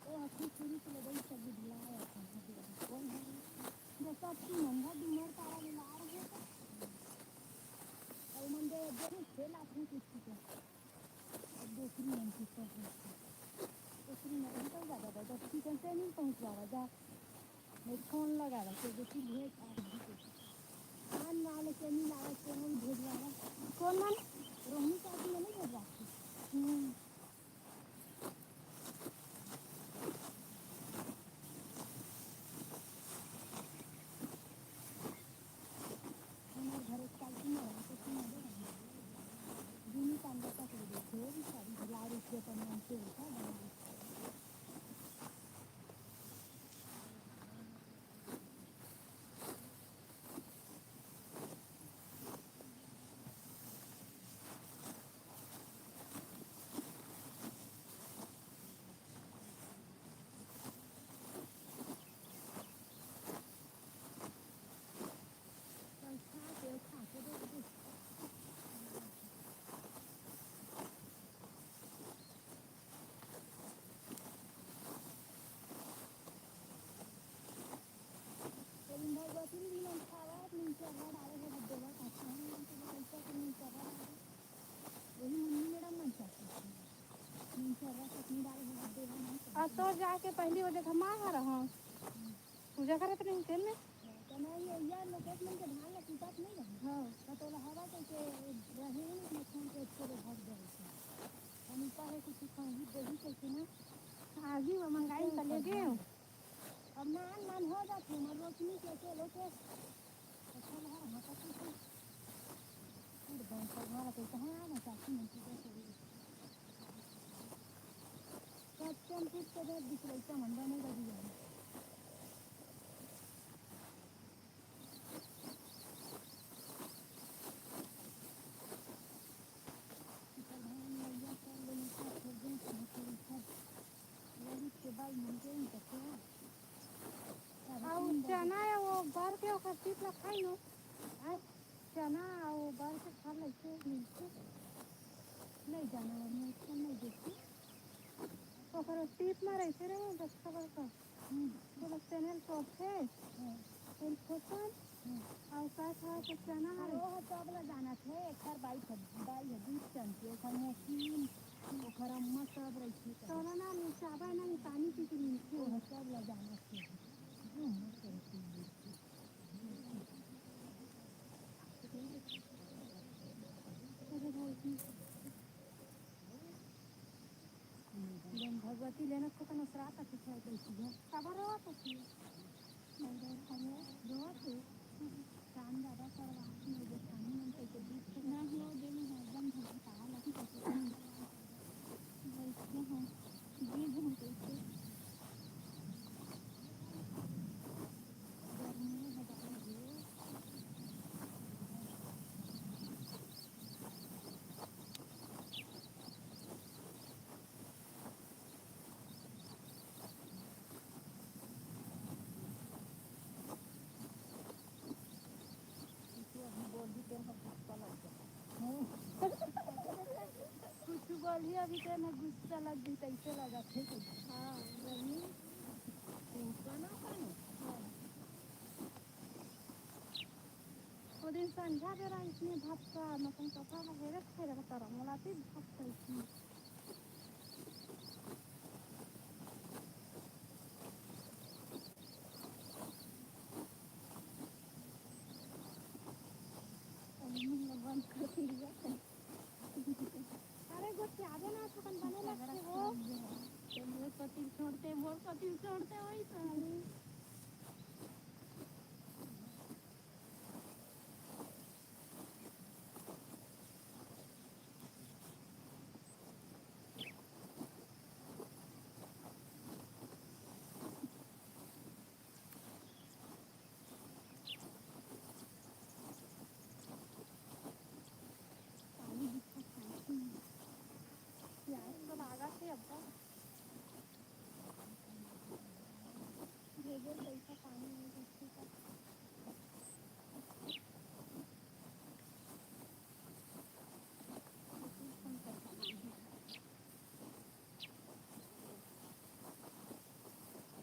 ओ हथी पूरी से ले गई सब दिला है कौन है जो सब की मंदा डिनर तारा ले ला रहे हैं और मंदे जो खेल अपनी किसी को दूसरी मन की दूसरी मन तो ज़्यादा जब किचन से नहीं पहुँच जा जा हेडफोन लगा रहा तो दूसरी भेज कान वाले से नहीं लगा से नहीं भेज रहा कौन मन रोहिणी चाची ने नहीं भेज रहा हमारे घर एक चाची में रहा तो सुना दे जूनी कांदा तक ले देखो सारी लाल रुपये पर नाम से होता है तो जाके पहली बजे हम आ रहा हूँ पूजा करत नहीं तेल में तो नहीं ये यार लोकेश मन के धान ला टूटत नहीं रही हां तो हवा कैसे रहे ना फोन पे छोड़े भाग जाए हम पर है कुछ खाई दही कैसे ना आज ही मंगाई कर ले गए अब नान हो जाते हैं रोशनी के लोकेश अच्छा है मत कुछ फिर बैंक पर हमारा पैसा है ना चाची ने की तो कच्चन फूट के दे दिख रही है मंडा नहीं लगी है के बाद मुझे ही देखो और चना है वो बर के ओकर टीप ला खाई नो चना और बर के खा लेते नहीं जाना और मैं इसको नहीं देखती ओकर टीप में रहते रहे दस खबर का तो चैनल टॉप है फिर फोटो और का था कि चना है वो चावला जाना थे एक बार बाई है दूध चंपी ओकर मशीन ओकर अम्मा सब रही तो ना चावल ना पानी पी के मिलते वो चावला जाना थे भगवती लेना को तो नसरात अच्छी है कैसी है खबर हो तो की नहीं खबर रोज काम ज्यादा करवा नहीं जो पानी में कैसे दूध ना हो देने है एकदम घटा लगी कैसे बैठते हैं बीज हम कैसे गर्मी में हटा दो कुछ बोलिए अभी तो ना गुस्सा लग गई कैसे लगा थे हाँ गर्मी वो दिन संध्या दे रहा इसने भात का मतलब कथा का हेरत थे रहा तारा मोलाती भात का इसने बंद कर दिया अरे गो चावल ना तो बने लगते हो तो मोर पति छोड़ते वही साली प्याज तो लगा थे अब भेजो पैसा पानी में बच्चे का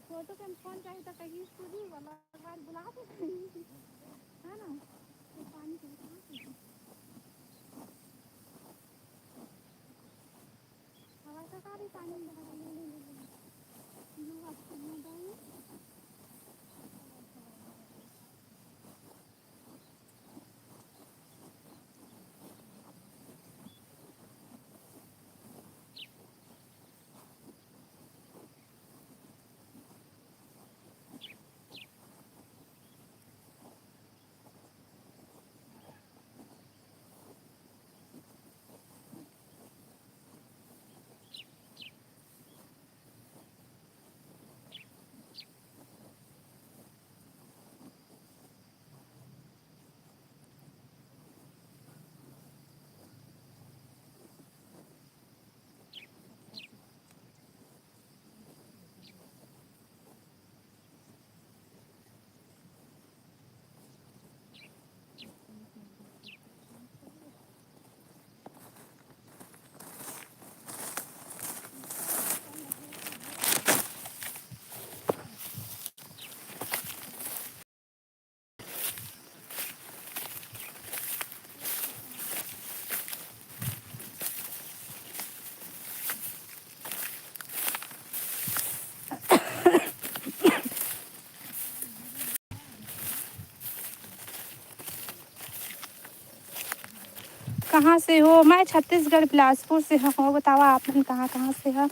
फोटो के फोन चाहिए तो कहीं स्टूडियो वाला बार बुला दे है ना तो पानी के हवा का काफी पानी भरा लोग आपको बताइए कहाँ से हो? मैं छत्तीसगढ़ बिलासपुर से हूँ। बताओ आप लोग कहाँ कहाँ से हो?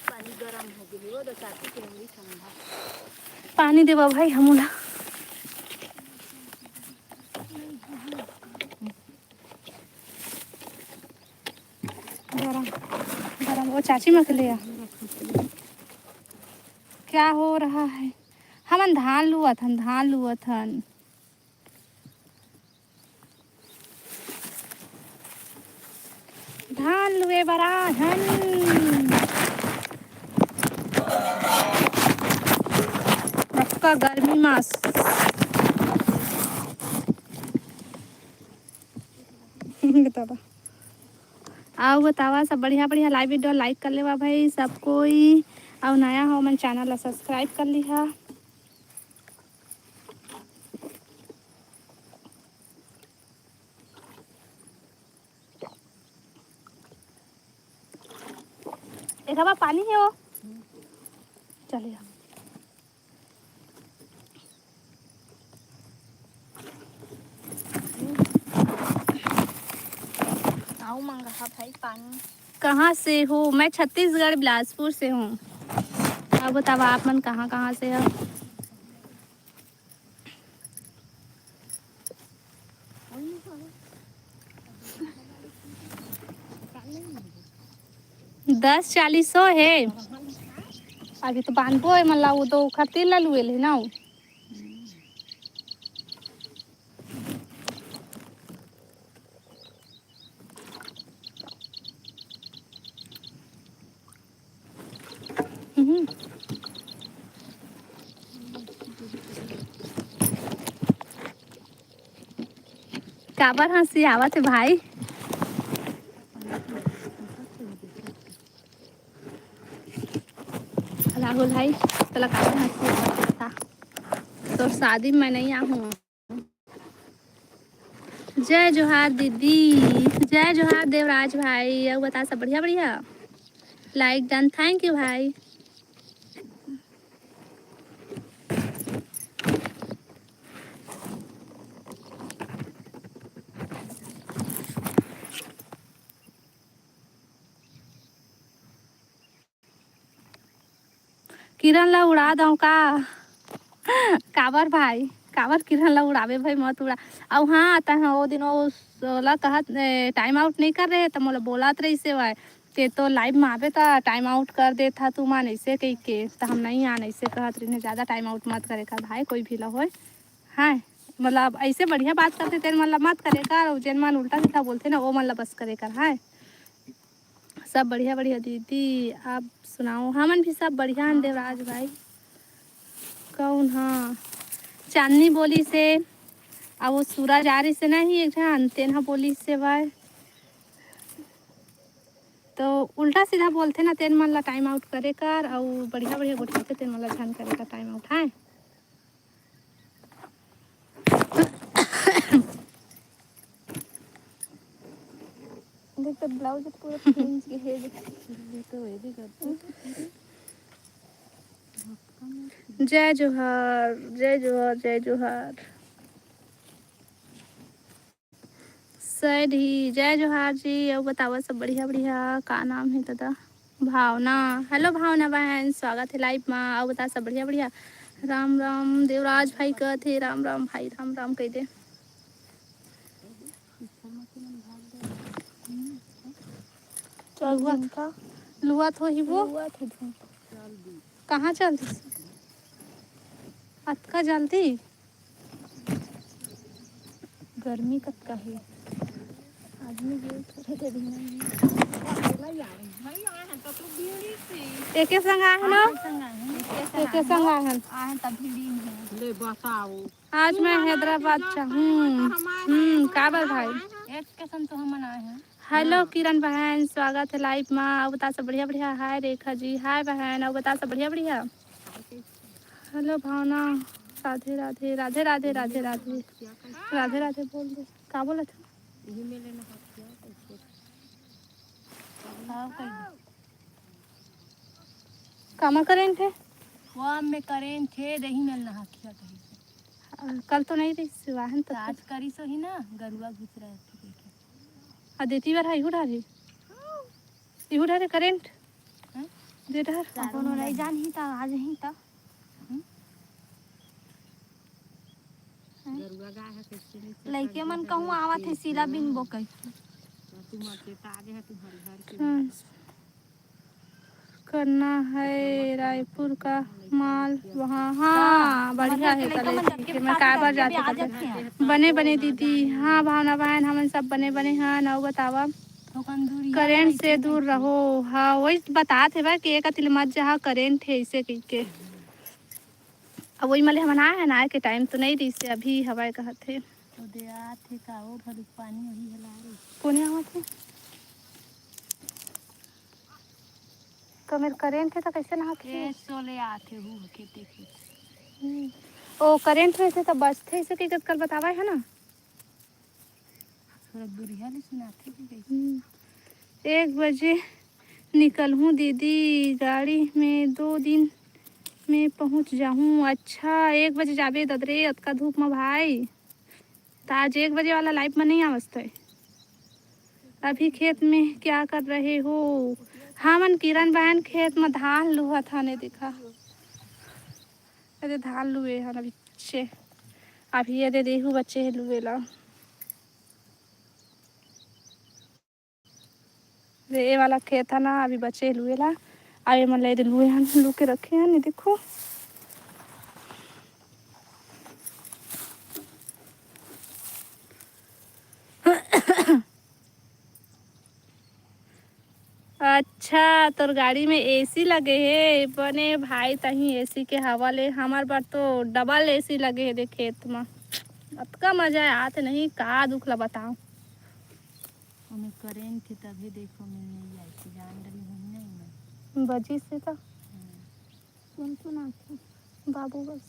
पानी गरम हो गई वो तो चाची के लिए ठंडा पानी देवा भाई हमला। गरम गरम वो चाची में के लिया। क्या हो रहा है? हमन धान लुअत हन, धान लुअत हन। धान लुए बरा हन। पक्का गर्मी मास। बतावा आओ बतावा सब बढ़िया बढ़िया लाइव वीडियो लाइक कर लेवा भाई सब कोई। और नया हो मन चैनल ला सब्सक्राइब कर लिहा। एक हवा पानी है वो चलिए। आओ मांगा भाई पानी। कहाँ से हो? मैं छत्तीसगढ़ बिलासपुर से हूँ। अब बताओ आप मन कहाँ कहाँ से हो? दस 40 है। अभी तो बांधबो है मतलब वो तो खरती ला लुएल है ना। हम्म। काबर हंसी आवत है भाई? राहुल भाई तला काबर हंसी आवत है? तो शादी में मैं नहीं आहूँ। जय जोहार दीदी। जय जोहार देवराज भाई। अब बता सब बढ़िया बढ़िया। लाइक डन थैंक यू भाई। किरण ला उड़ा दो का? काबर भाई काबर किरण ला उड़ावे भाई मत उड़ा। और हाँ आता है वो दिन वो ला कहत टाइम आउट नहीं कर रहे तो मोला बोलात रही से वाय ते तो लाइव में आवे था टाइम आउट कर दे था तू मान ऐसे कही के तो हम नहीं आने ऐसे कहत रही ज़्यादा टाइम आउट मत करे का भाई कोई भी ला हो। हाँ मतलब ऐसे बढ़िया बात करते तेरे मतलब मत करे कर और जैन मन उल्टा सीधा बोलते ना वो मतलब बस करे कर। हाँ सब बढ़िया बढ़िया दीदी आप सुनाओ। हमन भी सब बढ़िया हैं देवराज भाई। कौन? हाँ चांदनी बोली से अब वो सूरज आ रही से नहीं एक जन तेना बोली से भाई तो उल्टा सीधा बोलते ना तेन मन ला टाइम आउट करे कर और बढ़िया बढ़िया गोठाते तेन मन ला झन करे का टाइम आउट है। देख तो ब्लाउज पूरा खींच के है तो ये करते जय जोहार जय जोहार जय जोहार। सैड ही जय जोहार जी। अब बतावा सब बढ़िया बढ़िया का नाम है दादा? भावना। हेलो भावना बहन स्वागत है लाइव में। अब बता सब बढ़िया बढ़िया। राम राम देवराज भाई कहते राम राम भाई राम राम कह दे। झुमका लुआ तो ही वो हुआ था झुमका कहाँ चलती अतका जल्दी? गर्मी कतका है आदमी गेल थोड़े देर में एके संग आए ना एके संग आए हैं। आए तभी दिन है ले बताओ आज मैं हैदराबाद काबर भाई। एक किस्म तो हम आए हैं। हेलो किरण बहन स्वागत है लाइव में। अब बता सब बढ़िया बढ़िया। हाय रेखा जी हाय बहन। अब बता सब बढ़िया बढ़िया। हेलो भावना राधे राधे राधे राधे राधे राधे राधे राधे बोल दे का बोला था? यही में लेना हाथ किया कैसे कामा करें थे वहाँ में करें थे दही में नहा किया कहीं कल तो नहीं रही वाहन तो तो आज करी सो ही ना गरुआ घुस रहे थे देखे अदिति बार इहू ढारे इहू ढारे करेंट हैं? दे ढार कोनो नहीं जान ही था आज ही था गरुआ गाय है किसके लइके मन कहूँ आवत है सिला बिन बोकै तुम अच्छे ताजे है तुम्हारे घर के करना है रायपुर का माल वहाँ हाँ बढ़िया है कल मैं काय बार जाती बने बने दीदी हाँ भावना बहन हमन सब बने बने हैं ना बतावा करेंट से दूर रहो हाँ वही बातात है कि एक अतिल मत जहाँ करेंट है इसे के अब वही मले हम आए हैं ना के टाइम तो नहीं रही से अभी हवाए कहत थे तो दे आते का और हलुक पानी वही हला रे कौन यहाँ थे तो मेरे करेंट है तो कैसे नहा के सोले आते हूँ खेती की ओ करेंट में से तो बचते इसे की कल बतावा है ना थोड़ा बुढ़िया ले सुनाते कि कैसे 1 बजे निकल हूँ दीदी गाड़ी में 2 दिन में पहुँच जाऊँ अच्छा 1 बजे जाबे ददरे अतका धूप में भाई तो आज 1 बजे वाला लाइफ में नहीं आवस्त है अभी खेत में क्या कर रहे हो हाँ मन किरण बहन खेत में धान लुआ था ने देखा अरे धान लुए हैं अभी बच्चे अभी ये दे देखू बच्चे लुए ला ये वाला खेत है ना अभी बच्चे लुए ला अभी मन ले लुए हैं लू के रखे हैं नहीं देखो अच्छा तोर गाड़ी में एसी लगे है बने भाई तही एसी के हवा ले हमार बार तो डबल एसी लगे है दे खेत में अतका मजा आते नहीं का दुख ला बताओ हमें करेंट थी तभी देखो मैं नहीं आई थी जान रही हूँ नहीं मैं बजी से तो सुन सुना बाबू बस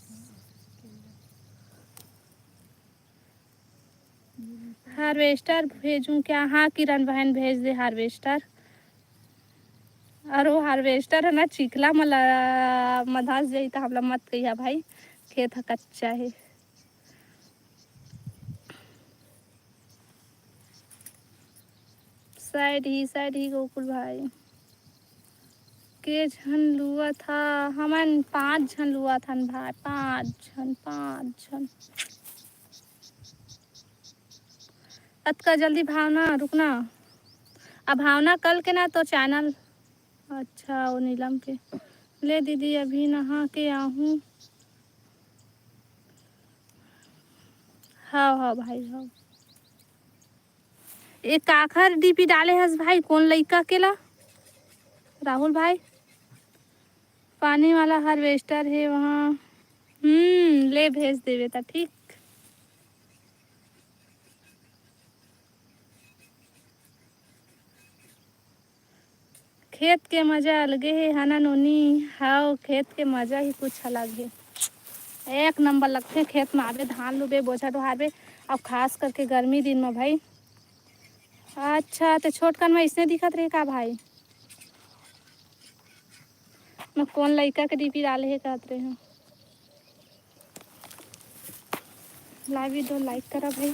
हार्वेस्टर भेजूं क्या हाँ किरण बहन भेज दे हार्वेस्टर और वो हार्वेस्टर है ना चिखला मला मधास जाई तो हमला मत कहिया भाई खेत कच्चा है साइड ही गोकुल भाई के झन लुआ था हमन 5 झन लुआ था भाई 5 झन अतका जल्दी भावना रुकना अब भावना कल के ना तो चैनल अच्छा वो नीलम के ले दीदी अभी नहा के आहूँ हाँ भाई हाँ एक काखर डीपी डाले हस भाई कौन लइका केला राहुल भाई पानी वाला हार्वेस्टर है वहाँ ले भेज देवे ता ठीक खेत के मजा अलगे है ना नोनी हाँ खेत के मजा ही कुछ अलग है 1 नंबर लगते खेत में आवे धान लुबे बोझा ढोहाबे अब खास करके गर्मी दिन में भाई अच्छा तो छोटकन में इसने दिखत रहे का भाई मैं कौन लड़का के डीपी डाले है कहत रहे हैं लाइव दो लाइक करा भाई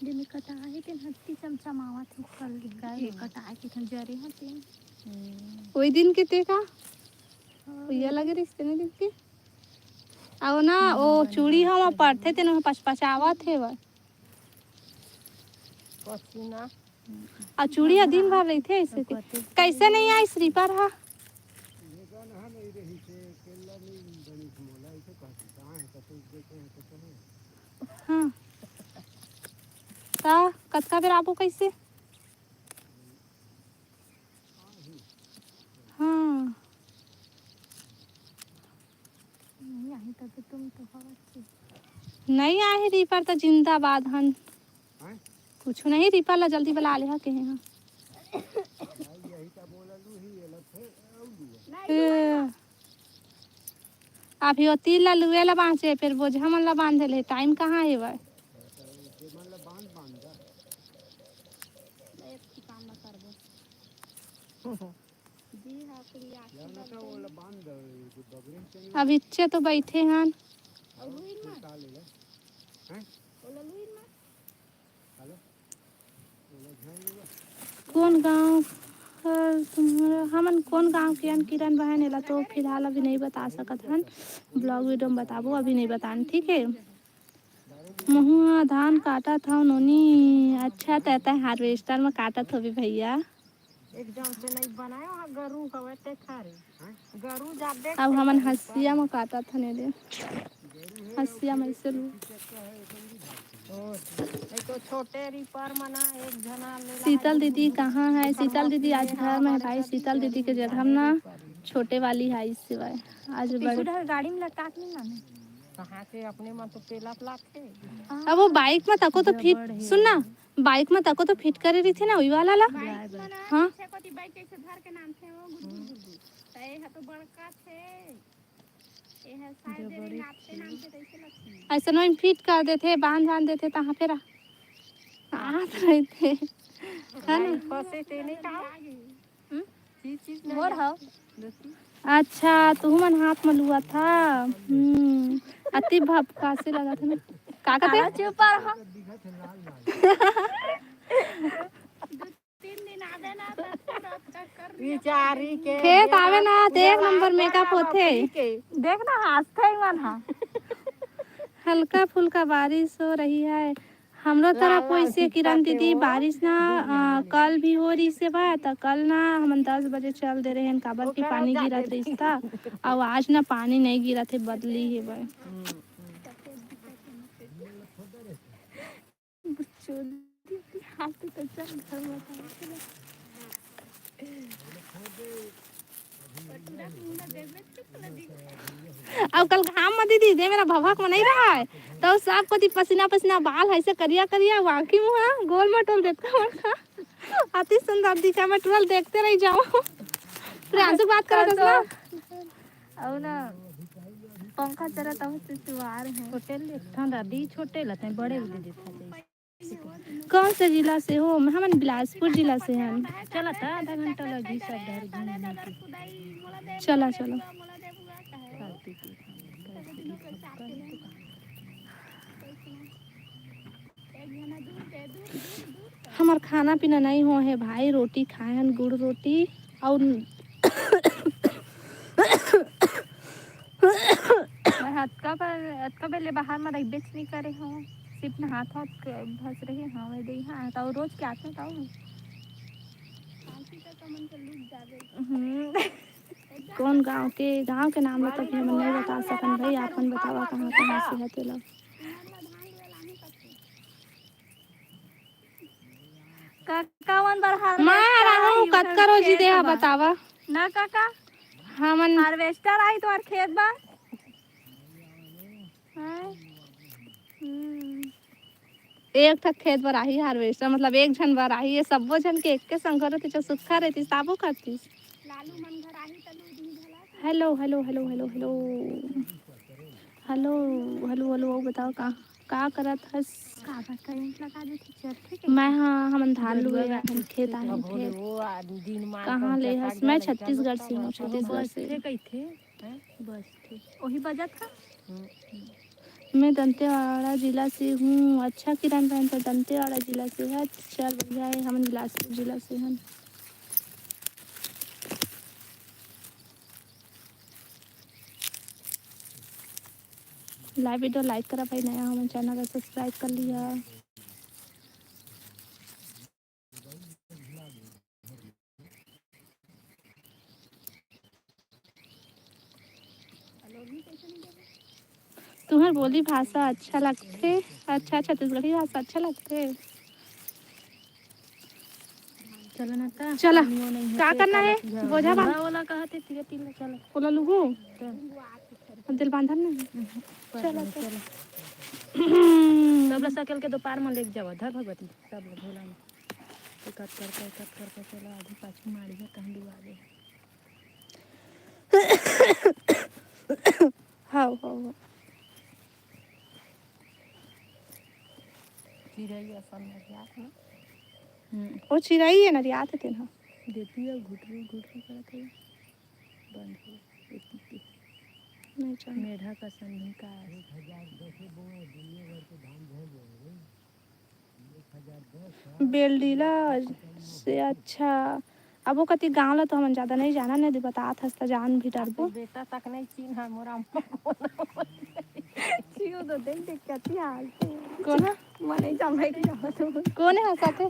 दिन कटाए के हट्टी चमचमावा थी कल गाय कटाए के थन जरे हते वही दिन के ते का ये लगे रिश्ते ने दिन के आओ ना ओ चूड़ी हम पढ़ते थे ना पचपचावा थे वह पसीना आ चूड़ी दिन भर रही थे ऐसे कैसे नहीं आई श्रीपर हा हाँ का कतका बेर आबो कैसे हाँ नहीं आई तब तुम तो हवा नहीं आए रीपर तो जिंदाबाद हन कुछ नहीं रीपर ला जल्दी बुला ले के हैं अभी वो तीन ला लुए ला बाँचे फिर बोझा मन ला बांधे ले टाइम कहाँ है वह जी हाँ प्रिया अब इच्छे तो बैठे हैं और लुइन में ओला लुइन में कौन गांव तुम्हारा हमन कौन गांव के हन किरण बहन एला तो फिलहाल अभी नहीं बता सकत हन ब्लॉग वीडियो में बताबो अभी नहीं बतान ठीक है। महुआ धान काटा था उन्होंने अच्छा तैता हार्वेस्टर में काटा था भी भैया एकदम से नहीं बनायो हाँ गरू हवे ते खारे गरू जा देख अब हमन हसिया में काटा था ने दे हसिया में से लू तो छोटे रिपर मना एक जना ले शीतल दीदी कहाँ है शीतल दीदी आज घर में है भाई शीतल दीदी के जगह हम ना छोटे वाली है इस सिवाय आज बड़े गाड़ी में लटका के नहीं लाना कहाँ से अपने में तो पेला प्लाट थे अब वो बाइक में तको तो फिट सुन ना बाइक में तको तो फिट करे रही थी ना वही वाला ला हाँ बाइक कैसे धर के नाम थे वो गुड्डू गुड्डू तय है तो बड़का थे ये है शायद देरी आपके नाम से कैसे लगती ऐसा नहीं फिट कर देते बांध देते तहाँ फिर आत रहे थे है ना फंसे थे नहीं कहा चीज मोर हो अच्छा तू मन हाथ में लुआ था अति भपका से लगा था ना का कहते चुप रहो 3 दिन आवे ना तो पूरा चक्कर बिचारी के खेत आवे ना तो एक नंबर मेकअप होते देख ना हंसते ही मन हा हल्का फुल्का बारिश हो रही है हमरो तरफ वैसे किरण दीदी बारिश ना कल भी हो रही से बा तो कल ना हम 10 बजे चल दे रहे हैं काबर की पानी गिरत रही था और आज ना पानी नहीं गिरा थे बदली है भाई अब कल घाम में दीदी दे मेरा भभक में नहीं रहा है तो सब को पसीना पसीना बाल ऐसे करिया करिया वाकी मुहा गोल मटोल देखता मरखा अति सुंदर दिखा मैं टुरल देखते रह जाओ प्रियांशु बात कर दस ना और ना पंखा चला तब से सुवार है छोटे ले ठंडा दी छोटे लते बड़े दे देता कौन से जिला से हो हम बिलासपुर जिला से हैं चला था आधा घंटा लगी सब घर चला चलो हमार खाना पीना नहीं हो है भाई रोटी खाए हैं गुड़ रोटी और हतका पहले बाहर में रही बेच नहीं करे हो सिर्फ ना हाथ भस रही है हाँ दे हाँ तो रोज क्या आते तो कौन गांव के नाम तो भी हम नहीं बता सकन भाई आपन बतावा कहाँ कहाँ से है तेला काका वन बार मां रहू कत करो जी दे बतावा ना काका हमन हार्वेस्टर आई तो खेत बा एक ठक खेत पर आही हार्वेस्टर मतलब एक जन बर आही ये सबो जन के एक के संग रहती जो सुखा रहती ताबो करती लालू मन घर आही त लू दिन भला hello hello hello hello hello hello hello hello बताओ का करत हस का करंट लगा देती चरखे मैं हाँ हम धान लुए हम खेत आए थे वो दिन मार कहाँ ले हस मैं छत्तीसगढ़ से हूँ छत्तीसगढ़ से कई थे बस थे वही बजट का मैं दंतेवाड़ा जिला से हूँ अच्छा किरण बहन तो दंतेवाड़ा जिला से है चल बढ़िया है हम बिलासपुर जिला से हैं लाइव वीडियो लाइक करा भाई नया हमारे चैनल को सब्सक्राइब कर लिया तुम्हारी बोली भाषा अच्छा लगते अच्छा छत्तीसगढ़ी भाषा अच्छा लगते चलना था चला क्या करना है बोझा बांध वाला कहते थे तीन चल बोला लुगू दिल बांधन नहीं चलो चलो सब लोग सकल के दोपहर में लेके जाओ धर भगवती सब लोग भोला में कट कर चलो आधी पाछू मारी है कहीं डुबा दे हाँ हाँ चिड़ैया सब में जात ना वो चिराई है ना याद है ना देती है घुटरू घुटरू करते बंद हो देती नहीं चाहिए। मेढा का संधी का बेलडीला से अच्छा अब वो कति गाँव ला तो हम ज़्यादा नहीं जाना नहीं बतात हस तो जान भी डरबो बेटा तक नहीं चिन्ह मोरा चियो तो देख देख कती हाल कौन है मैं नहीं जान भाई कौन है हंसाते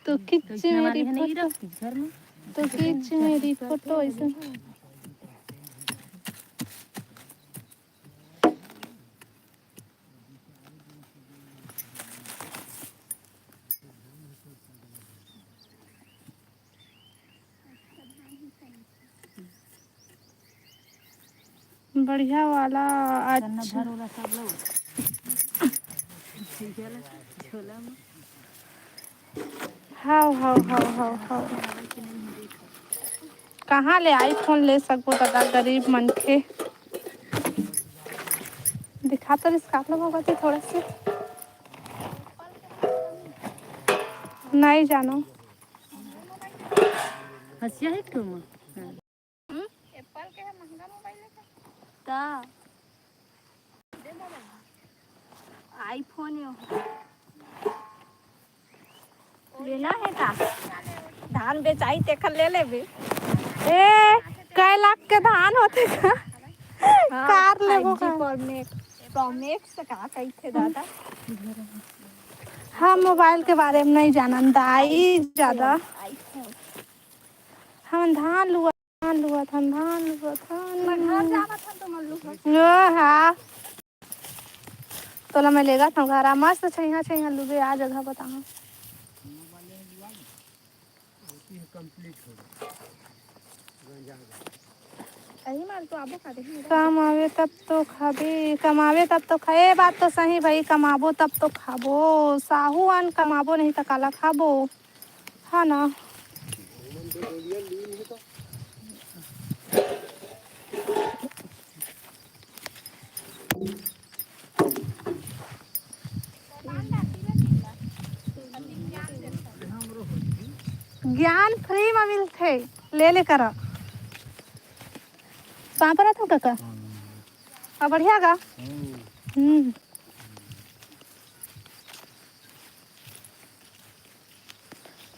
तो खींच मेरी फोटो घर में तो खींच मेरी फोटो ऐसे बढ़िया वाला अच्छा भरोला सब लोग झोला में हाउ कहाँ ले आईफोन ले सकबो दादा गरीब मन के दिखा तो इसका आप लोग होगा थोड़ा से नहीं जानो हंसिया है तुम एप्पल के है महंगा मोबाइल का आईफोन लेना है का धान बेचाई तेखर ले लेबे ए कै लाख के धान होते का कार लेबो का प्रोमैक्स का कैसे दादा हम मोबाइल के बारे में नहीं जानन दाई ज्यादा आईफोन हम धान लुआ था मैं घर जाना था तो मल्लू ओ हाँ तोला मैं लेगा था घर मस्त छैया लुबे आ जगह बताऊँ अही माल तो आबो का देखी कमावे तब तो खाबे कमावे तब तो खाए बात तो सही भाई कमाबो तब तो खाबो साहूआन कमाबो नहीं तो काला खाबो हाँ ना ज्ञान फ्री में मिलते ले ले कर कहाँ पर था काका अब बढ़िया गा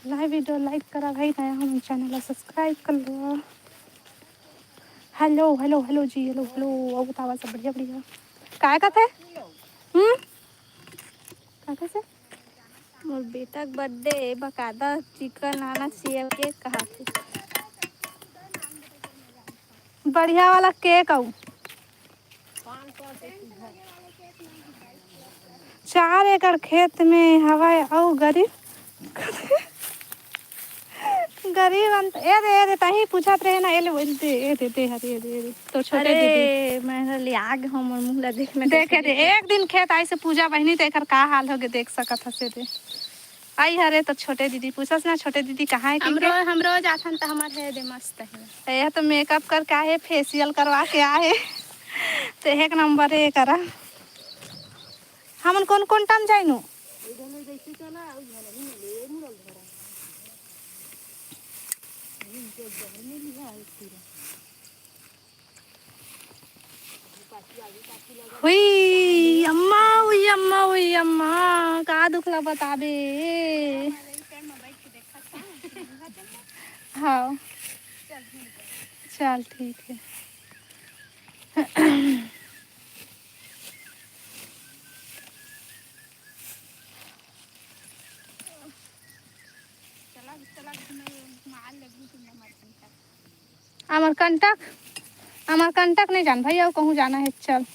लाइव वीडियो लाइक करा भाई नया हम चैनल सब्सक्राइब कर लो हेलो हेलो हेलो जी हेलो हेलो अब बतावा सब बढ़िया बढ़िया काय का थे काय से मोर बेटा के बर्थडे बकायदा चिकन आना सेव केक कहा थे बढ़िया वाला केक आऊ 4 एकड़ खेत में हवा और गरीब अंत ए दे तही पूछत रहे ना एले दे हरी दे तो छोटे दीदी मैं ले आग हमर मुंह ला देख में देखे दे एक दिन खेत आई से पूजा बहनी तो एकर का हाल होगे देख सकत हसे दे आई हरे तो छोटे दीदी पूछस ना छोटे दीदी कहाँ है हम रोज आथन त हमर है दे मस्त है यह तो मेकअप कर का है फेशियल करवा के आए तो एक नंबर है करा हमन कौन कौन टाइम जाइनु हुई अम्मा का दुखला बताबे हाँ चल ठीक है अमरकंटक नहीं जान भाई और कहूँ जाना है चल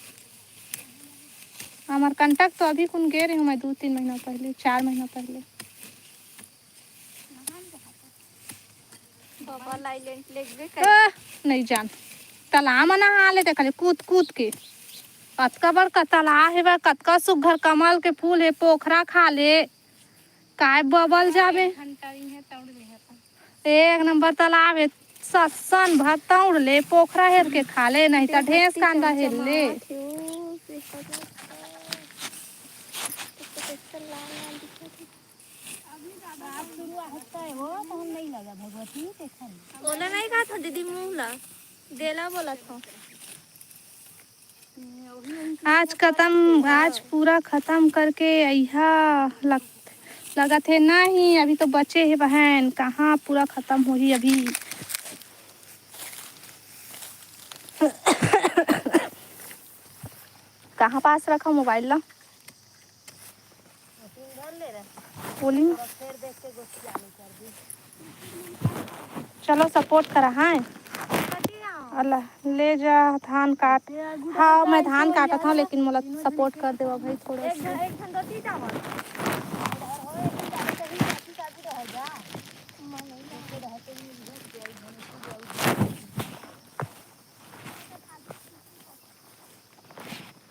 अमरकंटक तो अभी कौन गए रही हूँ मैं 2-3 महीना पहले 4 महीना पहले नहीं जान तालाब में नहा ले देखले कूद कूद के कतका बड़का तालाब है बा कतका सुघर कमल के फूल है पोखरा खा ले काय बबल जाबे एक नंबर तालाब है ससन भर तौड़ ले पोखरा हेर के खा ले नहीं तो ढेस कांदा हेर ले आप शुरू हटता है वो तो हम नहीं लगा भगवती देखा नहीं। ओला नहीं कहा था दीदी मुँह ला देला बोला था। आज पूरा खत्म करके लगा थे नहीं, अभी तो बचे है बहन, कहाँ पूरा खत्म हो ही अभी। कहाँ पास रखा मोबाइल ला बोली चलो सपोर्ट करा। हाँ अल्लाह ले जा धान काट। हाँ मैं धान काटा था लेकिन मोला सपोर्ट कर देवा भाई थोड़ा सा।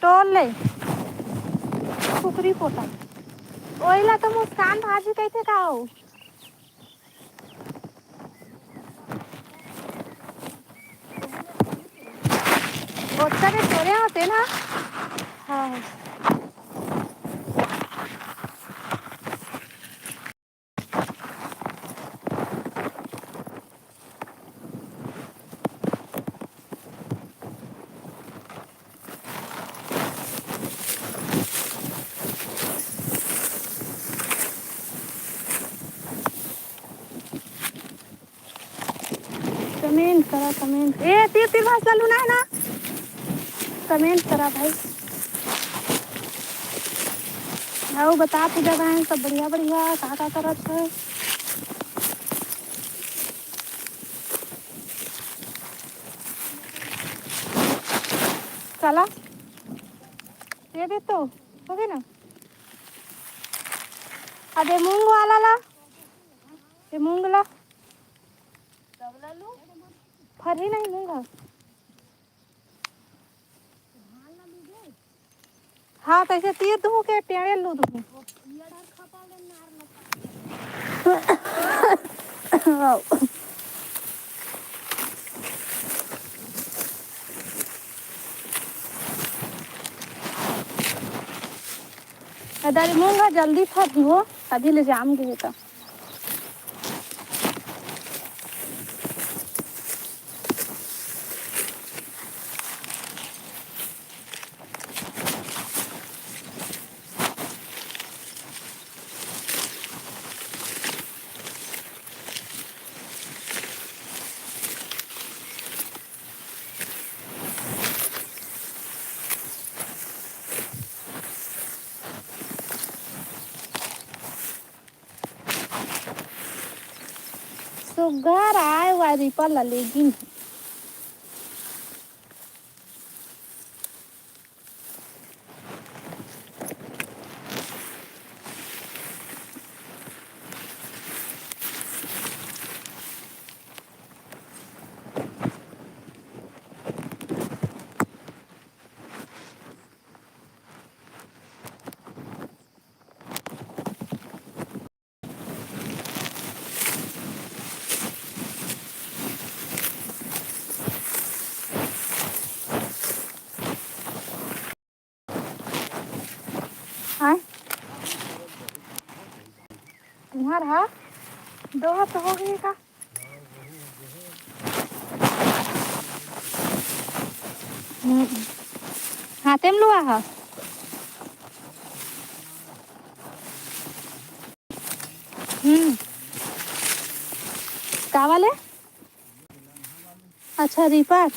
टोल ले कुकरी पोता ओइला तो मुस्कान भाजी कैसे खाओ। ओट्टा के छोरे होते ना। हाँ कमेंट करा कमेंट। ए तीर तीर भाषा लूना है ना, कमेंट करा भाई। आओ बता पूजा बहन सब बढ़िया बढ़िया का करत है। चला ये भी तो हो गई ना। अबे मूंग वाला ला, ये मूंग ला फर ही नहीं मूंगा। हाँ कैसे तीर दूँ के पेड़े लू दूँ। अरे मूंगा जल्दी फर हो तभी ले जाम गए तो। सुगर आए वाली पर लेगी। हाँ तुम्हारा दो हाथ हो गए का। हाथे में लुआ है। का वाले अच्छा रीपर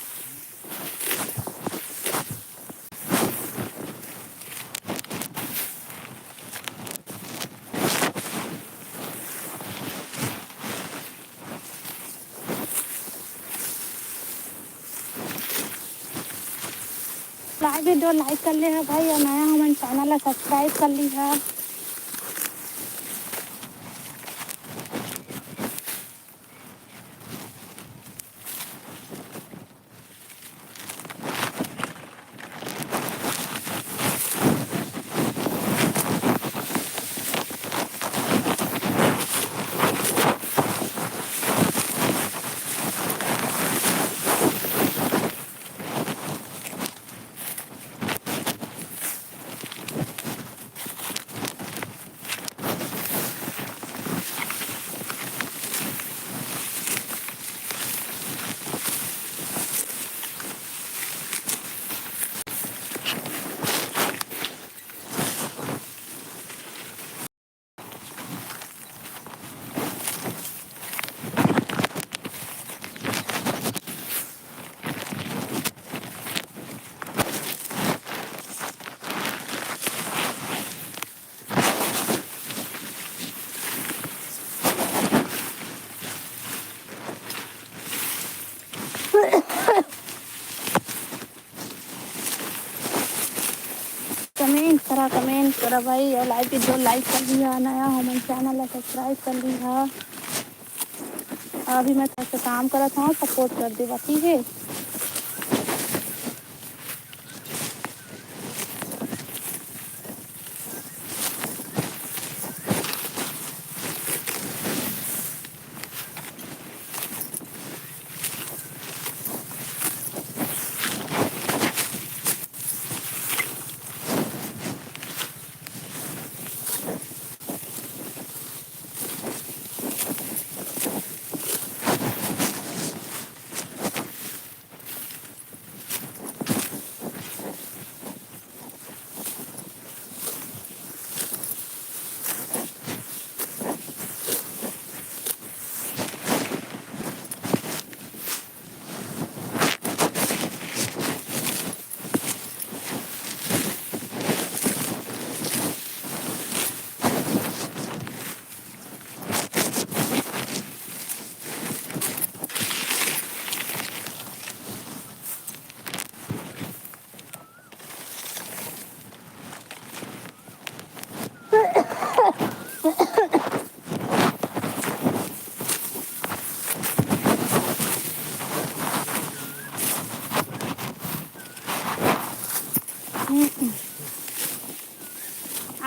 वीडियो लाइक कर ले है भाई और नया हमारे चैनल ला सब्सक्राइब कर ली है। कमेंट करा भाई। और लाइक जो लाइक कर दिया, नया हो मन चैनल सब्सक्राइब कर लिया। अभी मैं थोड़ा सा काम करत हूँ, सपोर्ट कर देवा, ठीक है।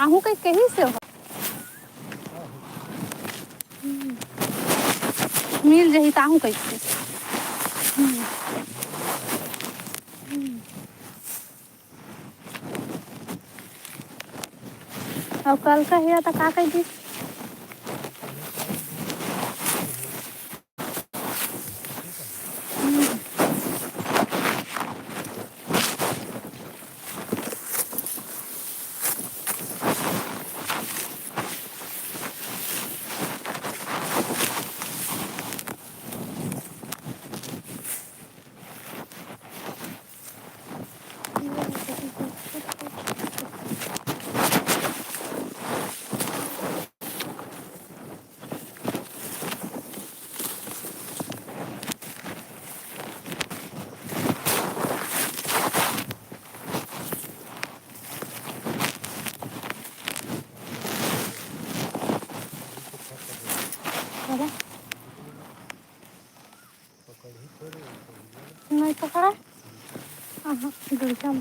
आहू कहीं से हो मिल जही ताहू कैसे। और कल का है तो का कह दी। नहीं पकड़ा। हाँ दुर्गा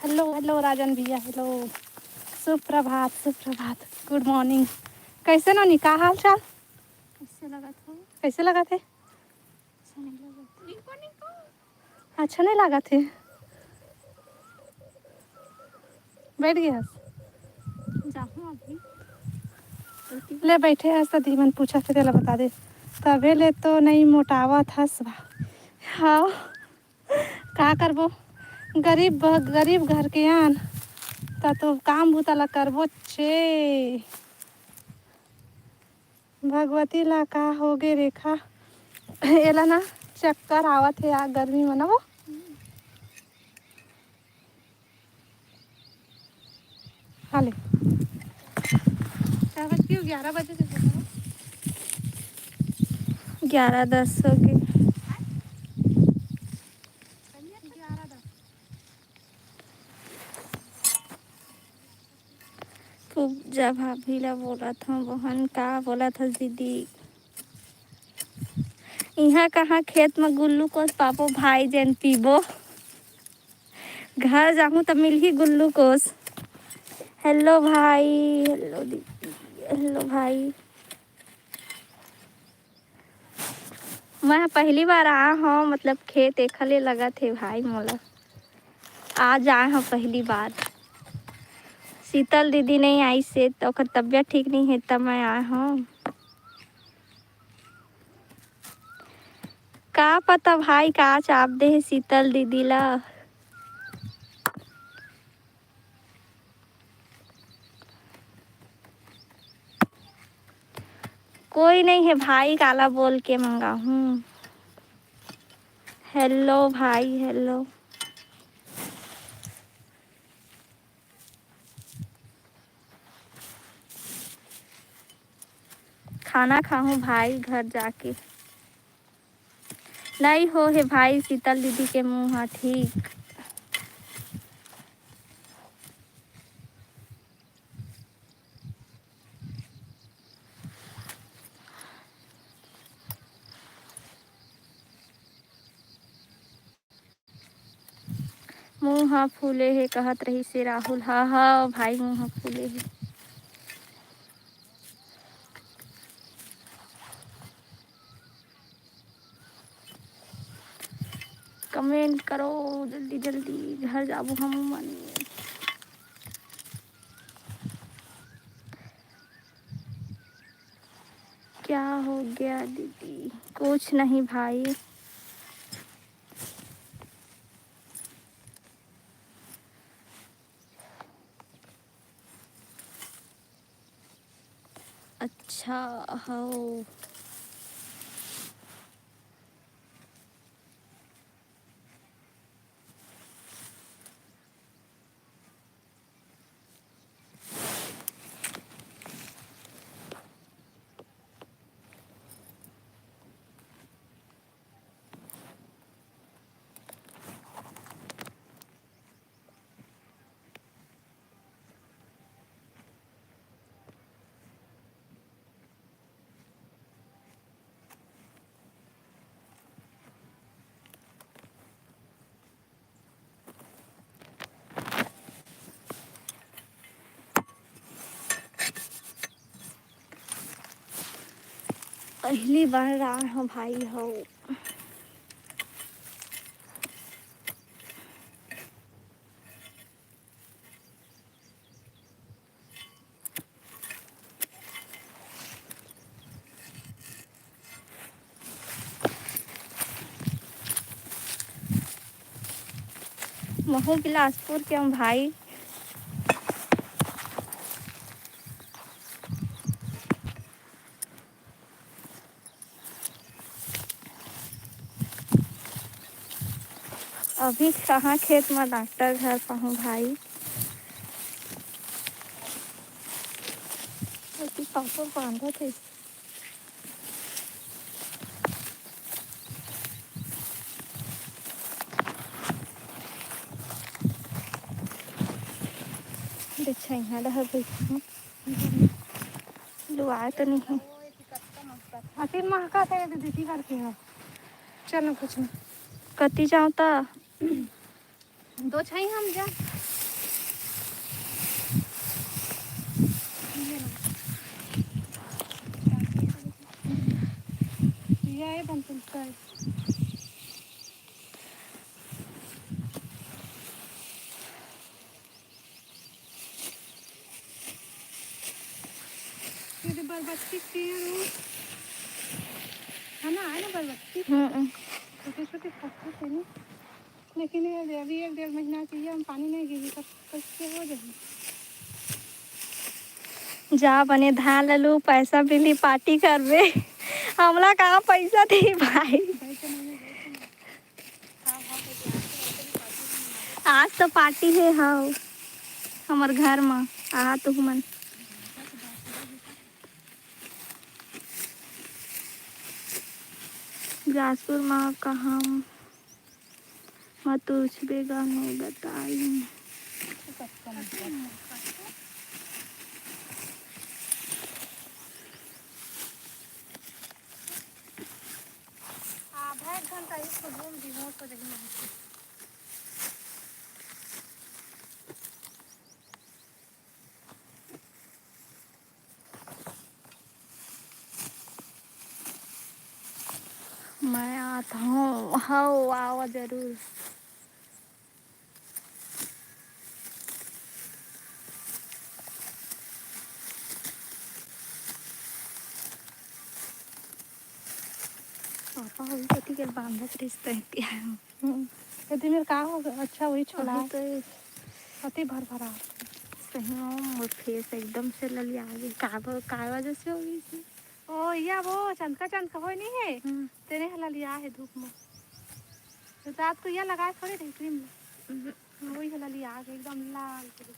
हेलो हेलो राजन भैया हेलो। सुप्रभात सुप्रभात, गुड मॉर्निंग। कैसे नोनी, का हाल चाल? कैसे लगा था? कैसे लगा थे? अच्छा नहीं लगा। अच्छा नहीं लगा थे? बैठ गया? जाऊँ अभी? ले बैठे हस तो धीमन पूछा थे, तेला बता दे तबे ले तो नहीं मोटावत हस बा। हाँ, का करबो, गरीब घर के आन ता तो काम भूतला करबो छे। भगवती ला का होगे रेखा, एला ना चक्कर आवत है यार गर्मी में ना वो। हाले क्या बज क्यों 11 बजे से 11:10 हो गए। 11:10। पूजा भाभी ला बोला था बहन, का बोला था दीदी? यहाँ कहाँ खेत में गुल्लू को पापो भाई जैन पीबो। घर जाऊँ तब मिल ही गुल्लू कोस। हेलो भाई, हेलो दीदी, हेलो भाई। मैं पहली बार आया हूँ, मतलब खेत एकले लगा थे भाई मोला। आज आए हूँ पहली बार। शीतल दीदी नहीं आई से तो ओकर तबीयत ठीक नहीं है तब मैं आया हूँ। का पता भाई का चाप दे है शीतल दीदी ला। कोई नहीं है भाई, काला बोल के मंगा हूँ। हेलो भाई, हेलो। खाना खाऊं भाई घर जाके। नहीं हो है भाई शीतल दीदी के मुँह हाँ ठीक। मुँह हाँ फूले है कहत रही से राहुल। हाँ हाँ भाई मुँह हाँ फूले है। कमेंट करो जल्दी जल्दी, घर जाबू हम मन। क्या हो गया दीदी? कुछ नहीं भाई। अच्छा हो। पहली बार रहा हूँ भाई हो। महू बिलासपुर के हम भाई। अभी कहाँ खेत में डॉक्टर घर पाहूँ भाई। अभी पापा बांधा थे। अच्छा यहाँ रह बैठा लुआ तो नहीं है। अति महका थे दीदी की करके है। चलो कुछ नहीं, कति जाऊँ तो 2 छई हम जा। बढ़िया है पेंसिल का। फिर बरबट्टी पेड़ है ना बरबट्टी छोटे छोटे पत्ते थे ना, लेकिन ये अभी 1-1.5 महीना चाहिए, हम पानी नहीं गिरी तब कैसे हो जाए। जा बने धान ललू पैसा मिली पार्टी करबे। हमला कहाँ पैसा थी भाई। आज तो पार्टी है हाँ हमार घर में आ तो मन जासपुर में कहाँ मत तुझे गाने बताई। आधा 1 घंटा इसको घूम दी हो तो देखना। मैं आता हूँ हाँ आओ जरूर। पापा हुई कथी के बांधत रिश्ते क्या यदि मेरे का हो अच्छा वही छोड़ा अभी तो अति भर भरा सही में मोर फेस एकदम से ललिया गई का वजह से हो गई थी। ओ या वो चंद का होई नहीं है तेरे हला लिया है धूप में तो रात को यह लगाए थोड़ी रही क्रीम वही हला लिया है एकदम लाल कर।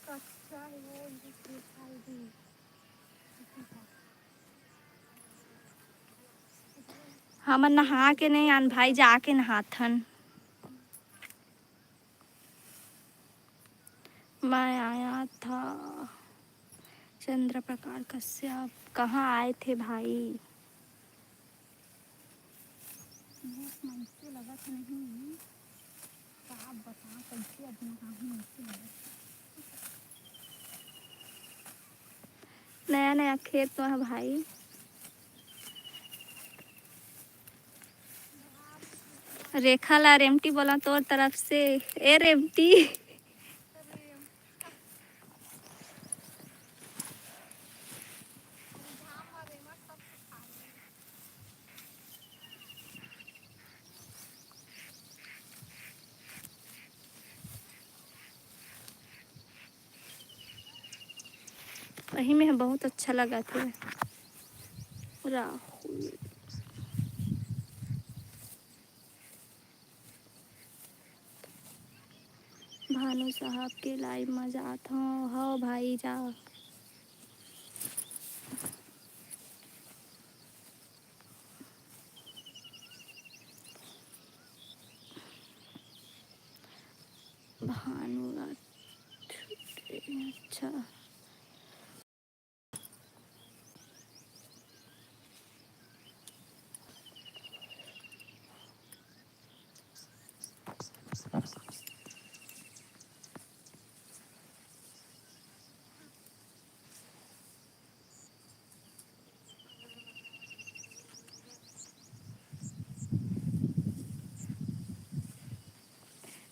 कच्चा है वो ये खाई दी। हम नहा के नहीं आन भाई जाके नहाथन। मैं आया था चंद्र प्रकार कश्यप कहाँ आए थे भाई। बहुत मन से लगा था नहीं तो आप बता कैसे अपना काम मन से लगा। नया नया खेत में है भाई। रेखा ला रेमटी बोला तोर तरफ से ए रेमटी। वही में बहुत अच्छा लगा था राहुल। भानु साहब के लाइव में जाता हूँ हाँ भाई जा। भानु अच्छा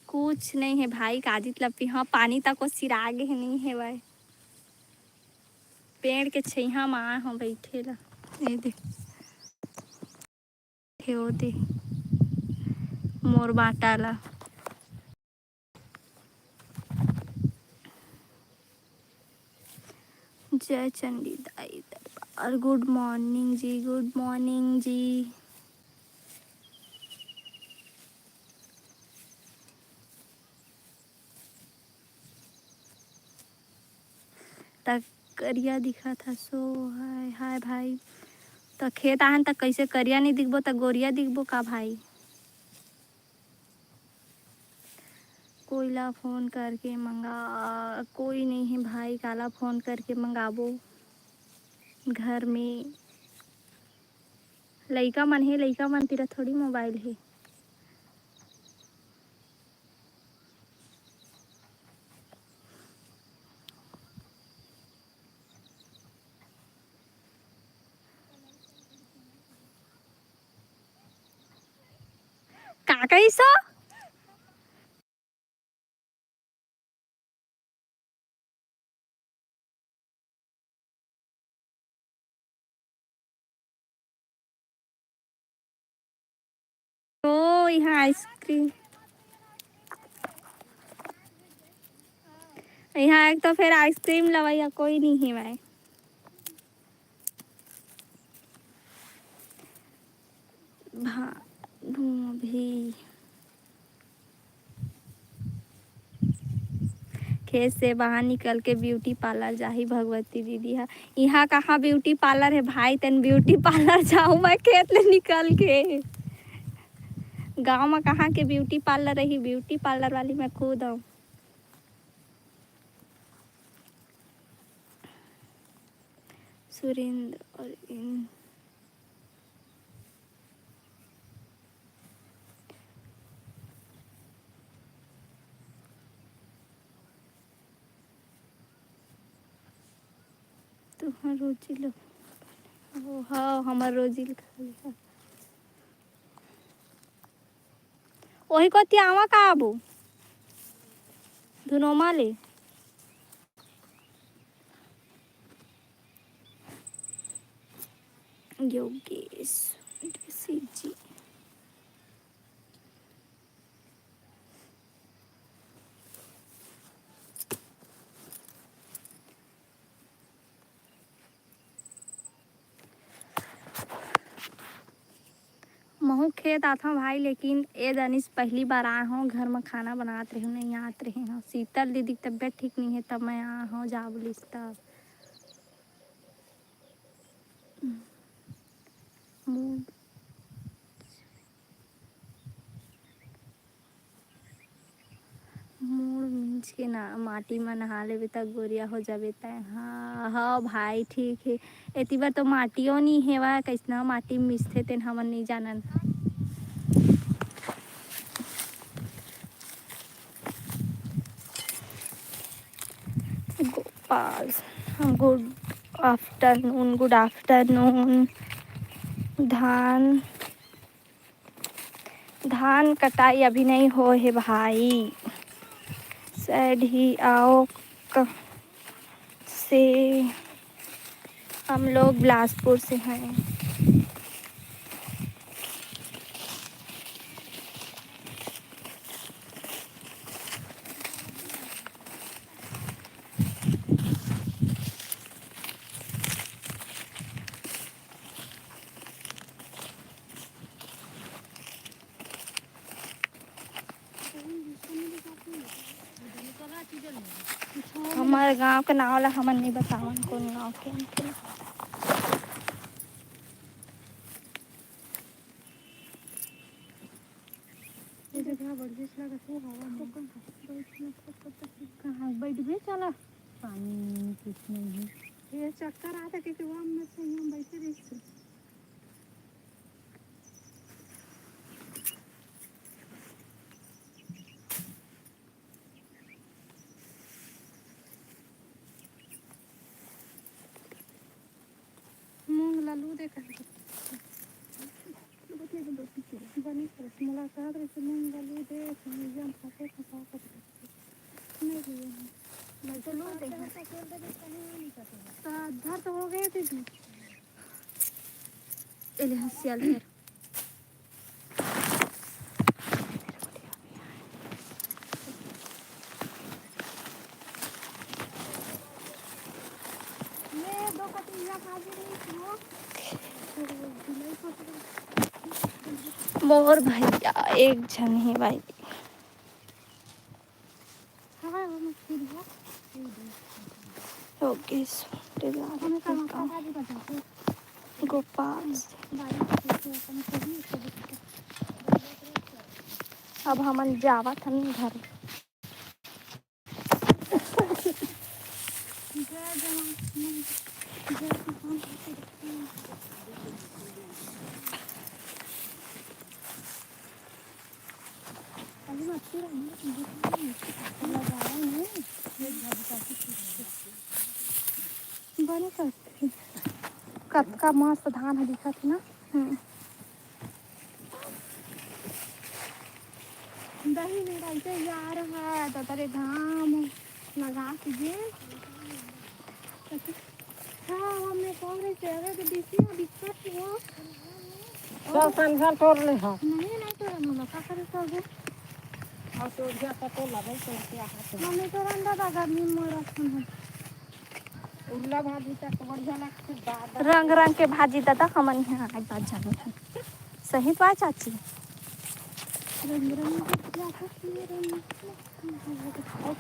कुछ नहीं है भाई काजित लपी हाँ पानी तक को सिरागे है नहीं है भाई पेड़ के छैहा माँ हम बैठे ला ये देख हो दे मोर बाटा ला। जय चंडी दाई दरबार गुड मॉर्निंग जी गुड मॉर्निंग जी। तक करिया दिखा था सो हाय हाय भाई तो खेत आहन तक कैसे करिया नहीं दिखबो तो गोरिया दिखबो का भाई। कोयला फ़ोन करके मंगा कोई नहीं है भाई काला फ़ोन करके मंगाबो घर में लइका मन है लइका मन तेरा थोड़ी मोबाइल है। का कहिसो ओ यहाँ आइसक्रीम यहाँ एक तो फिर आइसक्रीम लवैया कोई नहीं है भाई भी खेत से बाहर निकल के ब्यूटी पार्लर जाही भगवती दीदी है यहाँ कहाँ ब्यूटी पार्लर है भाई तन ब्यूटी पार्लर जाऊँ मैं खेत ले निकल के गांव में कहाँ के ब्यूटी पार्लर रही ब्यूटी पार्लर वाली मैं खुद हूँ सुरेंद्र और तुहार रोजी लो ओ हाँ हमार रोजी खाली है वही कति आवा का आबू धुनोमा ले योगेश जी महू खेत आता भाई लेकिन ए दनिस पहली बार आया हूँ घर में खाना बनाते रहे नहीं आते रहे हूँ शीतल दीदी की तबीयत ठीक नहीं है तब मैं आया हूँ जा बोलिस तब मूड मींच के ना माटी में नहा लेबे तक गोरिया हो जाबे तय हाँ हाँ भाई ठीक है एती बार तो माटियो नहीं हेवा कैसना माटी में मिसथे तेन हमन नहीं जानन गोपाल गुड आफ्टरनून धान कटाई अभी नहीं हो है भाई सैड ही आओ से हम लोग बिलासपुर से हैं हमारे गांव का नाम ला हमन नहीं बतावन कौन गांव के बैठ भी चला पानी कुछ नहीं है ये चक्कर आता क्योंकि वो हम से हम बैठे रही मूंग लालू देखा बनी कर मुलाकात रही मूंग लालू दे जम खाते खा नहीं लिए मैं तो लो देखा घर तो हो गए थे एले हसियाल है ये दो कटिया भाजी नहीं मोर भैया एक जन है भाई हाँ हम खिरिया योगेश हमें काम भाजी बताते गोपाल बारी अब हमन जावत हन घर जय जवान जय किसान अभी मच्छी लगाया नहीं बने करते कतका मस्त धान है दिखत ना दही नहीं डालते यार है तो तेरे घाम लगा के हाँ हमने कॉल से तो बीसी में दिक्कत हो सब संघर तोड़ ले हो नहीं तो हम का करे तो और तो जा तो लगे तो क्या हाथ मम्मी तो रंदा दा गर्मी में रखन है उल्ला भाजी तक बढ़िया लगती दादा रंग रंग के भाजी दादा हमन यहाँ आज बात जानो है सही बात चाची रंग रंग के जाता रंग और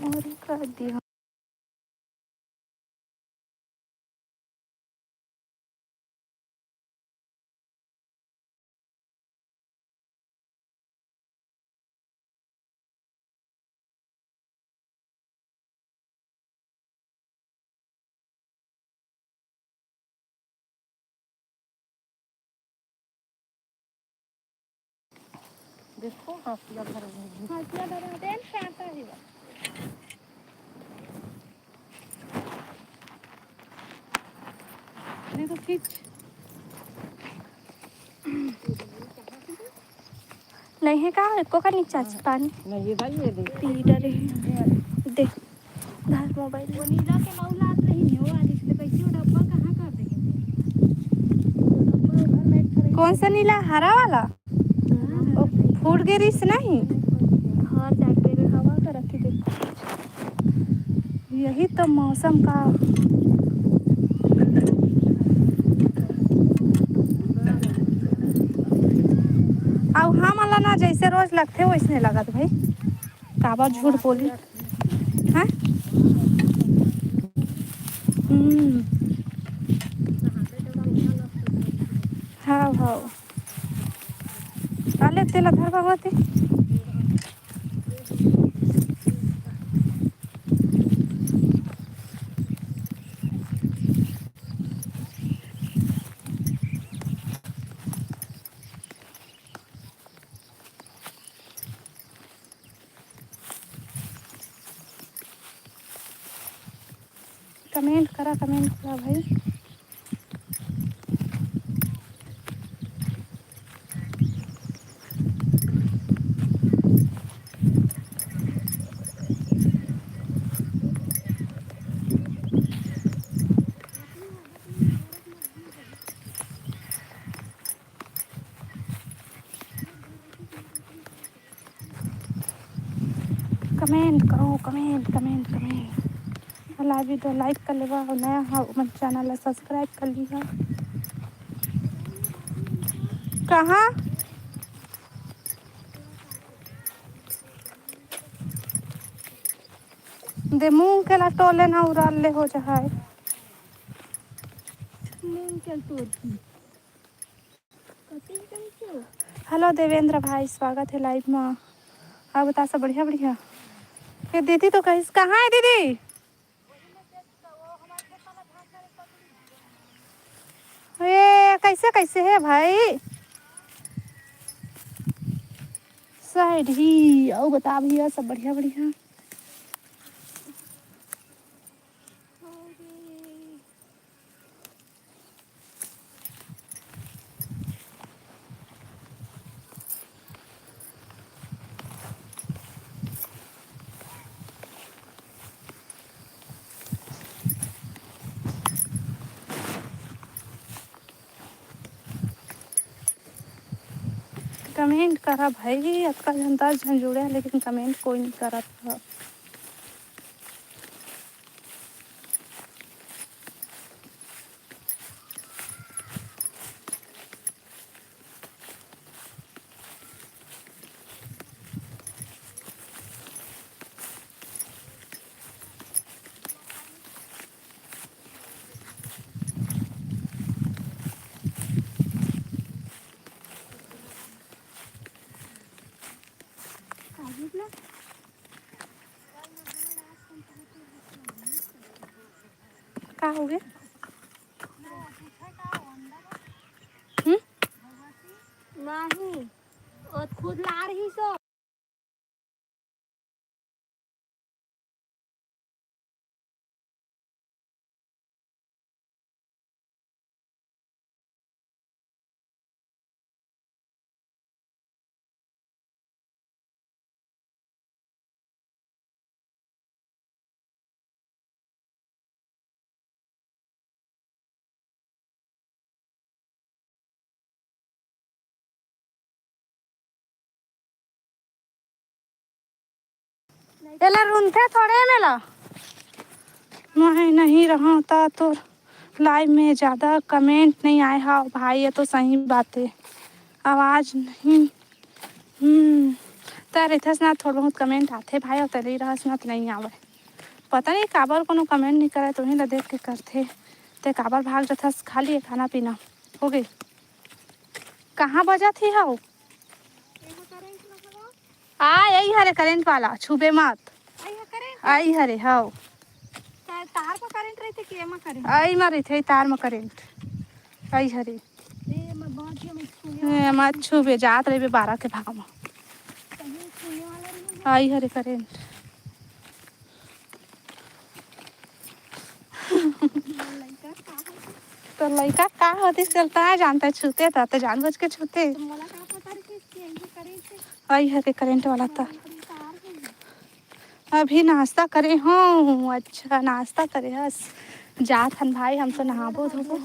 और कर दिया देखो हाथिया भर में हाथिया डरा देन खाता है नहीं तो खींच नहीं है का एको का नहीं चाची पानी नहीं ये भाई ये दे पी डरे दे धार मोबाइल वो नीला के मौलात नहीं है वो आज इसलिए पैसे वो डब्बा कहाँ कर देंगे डब्बा उधर लाइट करे कौन सा नीला हरा वाला ओ, फूट गिरी से नहीं घर जाके रे हवा का रखी दे यही तो मौसम का अब हाँ मला ना जैसे रोज लगते वैसने लगत भाई काबा झूठ बोली हाँ हाँ हाँ काले तेल धर भगवती कमेंट करा भाई कमेंट करो कमेंट लाइव वीडियो लाइक कर लेगा और नया हाँ मन चैनल सब्सक्राइब कर लीजिए कहाँ दे मूंग के ला टोले ना उड़ाल ले हो जाए मूंग चल तोड़ती कटिंग कैसे हो हेलो देवेंद्र भाई स्वागत है लाइव में आप बता सब बढ़िया ये दीदी तो कहीं कहाँ है दीदी ये कैसे है भाई साइड ही और बता भैया सब बढ़िया कमेंट करा भाई आपका जनता झंझोड़ा लेकिन कमेंट कोई नहीं करा था क्या हो गया नहीं और खुद ला रही सो एला रूंथे थोड़े मेला मैं नहीं रहा था तो लाइव में ज़्यादा कमेंट नहीं आए। हाँ भाई ये तो सही बात है, आवाज़ नहीं तर इथस ना थोड़ा बहुत कमेंट आते भाई और तरी रहस ना तो नहीं आवे। पता नहीं काबर कोनो कमेंट नहीं करे तो ला देख के करते ते काबर भाग जाथस। खा लिए खाना पीना हो गई? कहाँ बजा थी हाँ यही हरे करेंट वाला छुबे मत आई हरे हाँ तार पर करंट रहते कि एमा करंट आई मारे थे तार में करेंट आई हरे ए मैं बहुत ही मैं छूने मत छुबे जात रहे 12 के भाव में कहीं छूने वाला नहीं आई हरे करेंट लड़का का है तो लड़का का होती चलता है जानता है छूते था तो जानबूझ के छूते। तो मला का पता रे कि यही करंट आई हरे करेंट वाला था। तार है अभी नाश्ता करे हूँ। अच्छा नाश्ता करे हस जात हन भाई हम तो नहाबो धोबो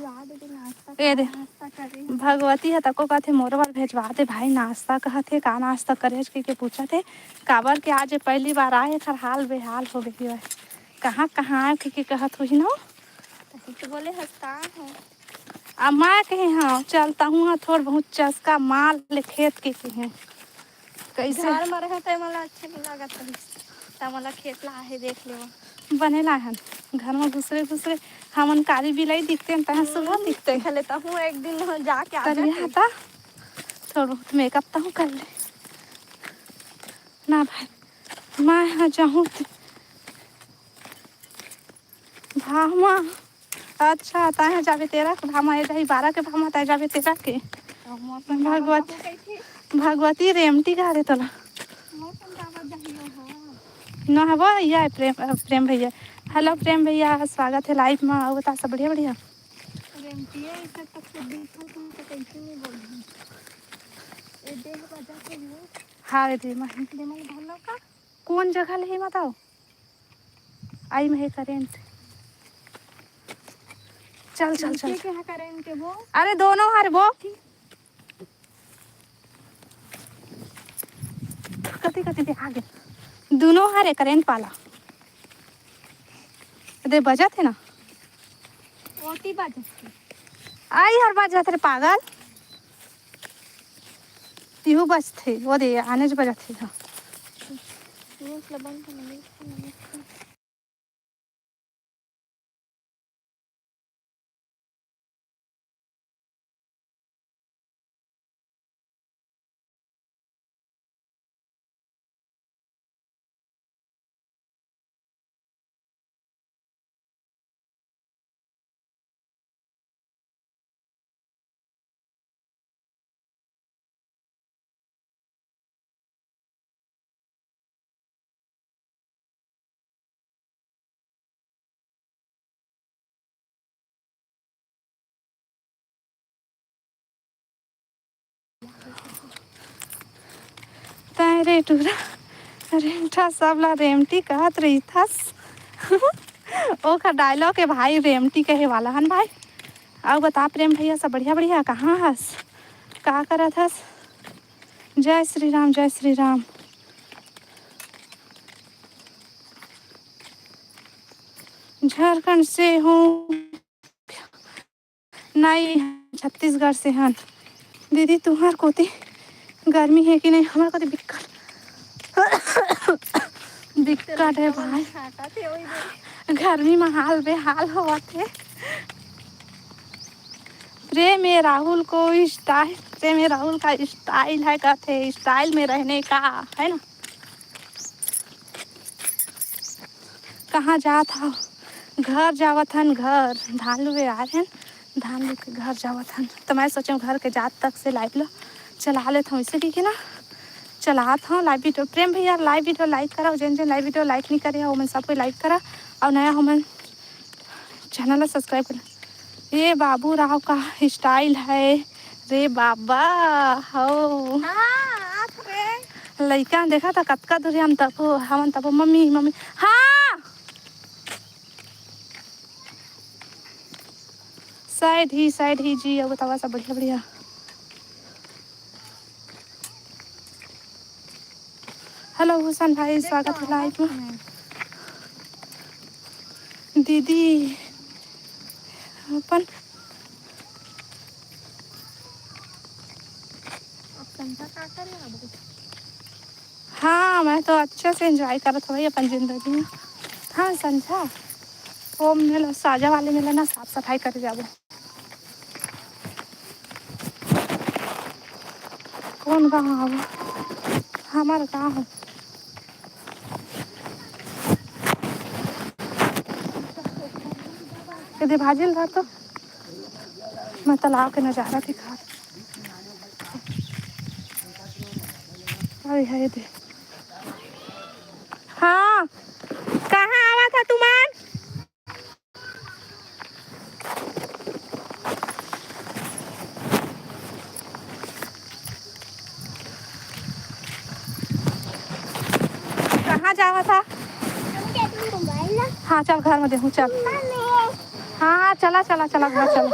ए दे नाश्ता करे भगवती है तको कहते मोर बार भेजवा दे भाई नाश्ता कहते का नाश्ता करे के पूछा थे काबर के आज पहली बार आए खर हाल बेहाल हो गई है। कहाँ कहाँ आए के कहत हुई ना तो बोले हंसता है अब मैं कहीं हाँ चलता हूँ थोड़ा बहुत चस्का माल ले खेत के हैं कैसे घर में रहे तो मला अच्छा नहीं लागत रही तो मला खेत ला है देख ले बनेला हन घर में घुसरे घुसरे हमन कारी बिलाई दिखते हैं तहाँ सुबह दिखते देख लेता हूँ एक दिन जाके आ करिए जाते था थोड़ा बहुत मेकअप तो हूँ कर ले ना भाई मैं यहाँ जाऊँ भामा अच्छा ताहे जावे तेरा के भामा है जाही 12 के भामा ताहे जावे तेरा के मौसम भगवती रेमटी का रे तोला मौसम का जहियो हां न हवा या प्रेम भैया। हेलो प्रेम भैया स्वागत है लाइव में आओ बता सब बढ़िया बढ़िया रेमटिए इसे तो खुद देखो तुम तो कैसे नहीं बोल रही ए देह बजा के लो हाँ रे मही देमल भलो का कौन जगह ले बताओ आई में करेंट चल चल चल के क्या करें के वो अरे दोनों हर वो कति कति दे आगे दोनों हरे करेंट पाला दे बजा थे ना ओटी बजा आई हर बात जाते रे पागल तिहु बज थे वो दे आने बजा थे हाँ वो लबन का नहीं तारे टूरा रेमठा सब ला रेमटी कहत रही थस ओखर डायलॉग है भाई रेमटी कहे वाला हन भाई। आओ बता प्रेम भैया सब बढ़िया बढ़िया कहाँ हस का करत हस? जय श्री राम जय श्री राम। झारखंड से हूँ नहीं छत्तीसगढ़ से हन। दीदी तुम्हार कोती गर्मी है कि नहीं? हमारे कोती दिक्कत दिक्कत है भाई गर्मी में हाल बेहाल हुआ थे। प्रेम में राहुल को स्टाइल प्रेम में राहुल का स्टाइल है कहते स्टाइल में रहने का है ना। कहाँ जात हो? घर जावत हन घर धान लुए आ रहे हैं धान लू के घर जावत हन तो मैं सोचा घर के जात तक से लाइव लो चला लेता हूँ इसे कि ना चलात हूँ लाइव वीडियो। प्रेम भैया लाइव वीडियो लाइक करा जिन जिन लाइव वीडियो लाइक नहीं करे हो मैं सबको लाइक करा और नया हो मैं चैनल सब्सक्राइब करा। ये बाबू राव का स्टाइल है रे बाबा हो लड़का देखा था कतका दूरी हम तपो मम्मी मम्मी हाँ साइड ही जी अब बतावा सब बढ़िया बढ़िया। हेलो हुसैन भाई, स्वागत है लाइव में। दीदी अपन अब संता का करे अब हाँ, मैं तो अच्छे से एंजॉय करत हुई अपन जिंदगी में। हाँ संझा वो मेला साजा वाले मेला ना साफ सफाई करे जाबो। कौन गाँव आबो? हमार गाँव यदि भाजिल रहा तो मैं तालाब के नज़ारा दिखा। अरे है दे। हाँ, कहाँ आवा था तुमान? कहाँ जावा था? हाँ चल घर में देखूँ चल। हाँ हाँ चला चला चला घर चला।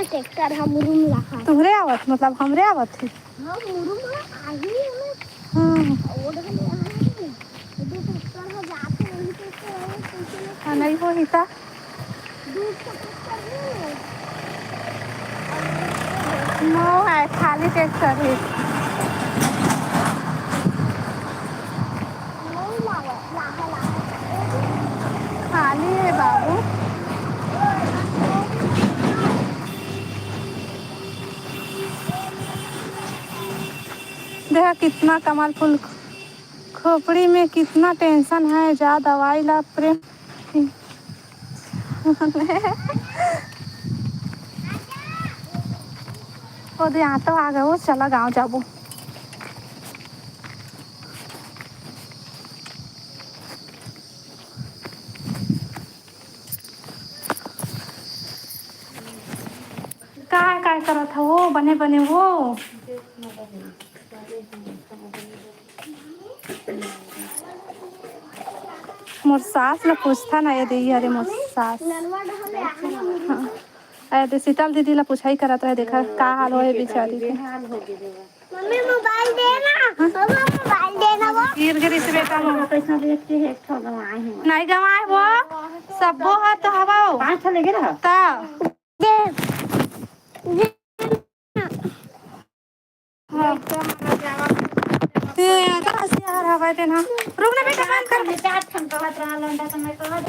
ट्रैक्टर हम मुरुम लखा तुहरे आवत मतलब हमरे आवत थी। हाँ मुरुम आगे हमें हाँ ओढ़ ले आए दो ट्रैक्टर हो जाते नहीं तो हाँ नहीं हो ही था। दूध का ट्रैक्टर नहीं नो है खाली ट्रैक्टर है। नहीं लावा खाली है बाबू। देखा कितना कमाल फूल खोपड़ी में कितना टेंशन है। जा दवाई ला प्रेम। ओ दे यहाँ तो आ गए वो चला गाँव जाबो। काय करत था वो बने बने वो मोर सास ला पूछता ना ये दी। अरे मोर सास हाँ अरे शीतल दीदी ला पूछाई करत रहे। देखा का हाल हो बेचारी के। मम्मी मोबाइल देना मम्मा मोबाइल देना वो गिर गिरी से बेटा पैसा देखते हैं एक गवाए हैं नहीं गवाए वो सबो है तो हवा पांच चले गए ना ता यार हवा देना रुक ना बेटा काम कर मैं चार घंटा बाद रहा लंडा तो मैं कहा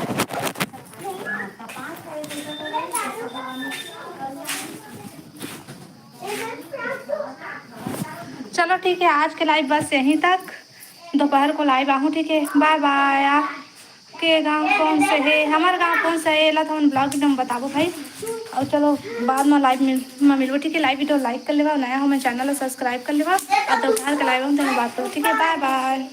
चलो ठीक है आज के लाइव बस यहीं तक। दोपहर को लाइव आहूँ ठीक है। Bye bye. आपके गांव कौन से है? हमारा गांव कौन सा है? ला तो हम ब्लॉग एकदम बताबो भाई। और चलो बाद में लाइव में मिलबो ठीक है। लाइव वीडियो लाइक कर लेवा। नया हो मैं चैनल सब्सक्राइब कर लेवा। और दोपहर के लाइव में तो मैं बात करूँ ठीक है। Bye bye.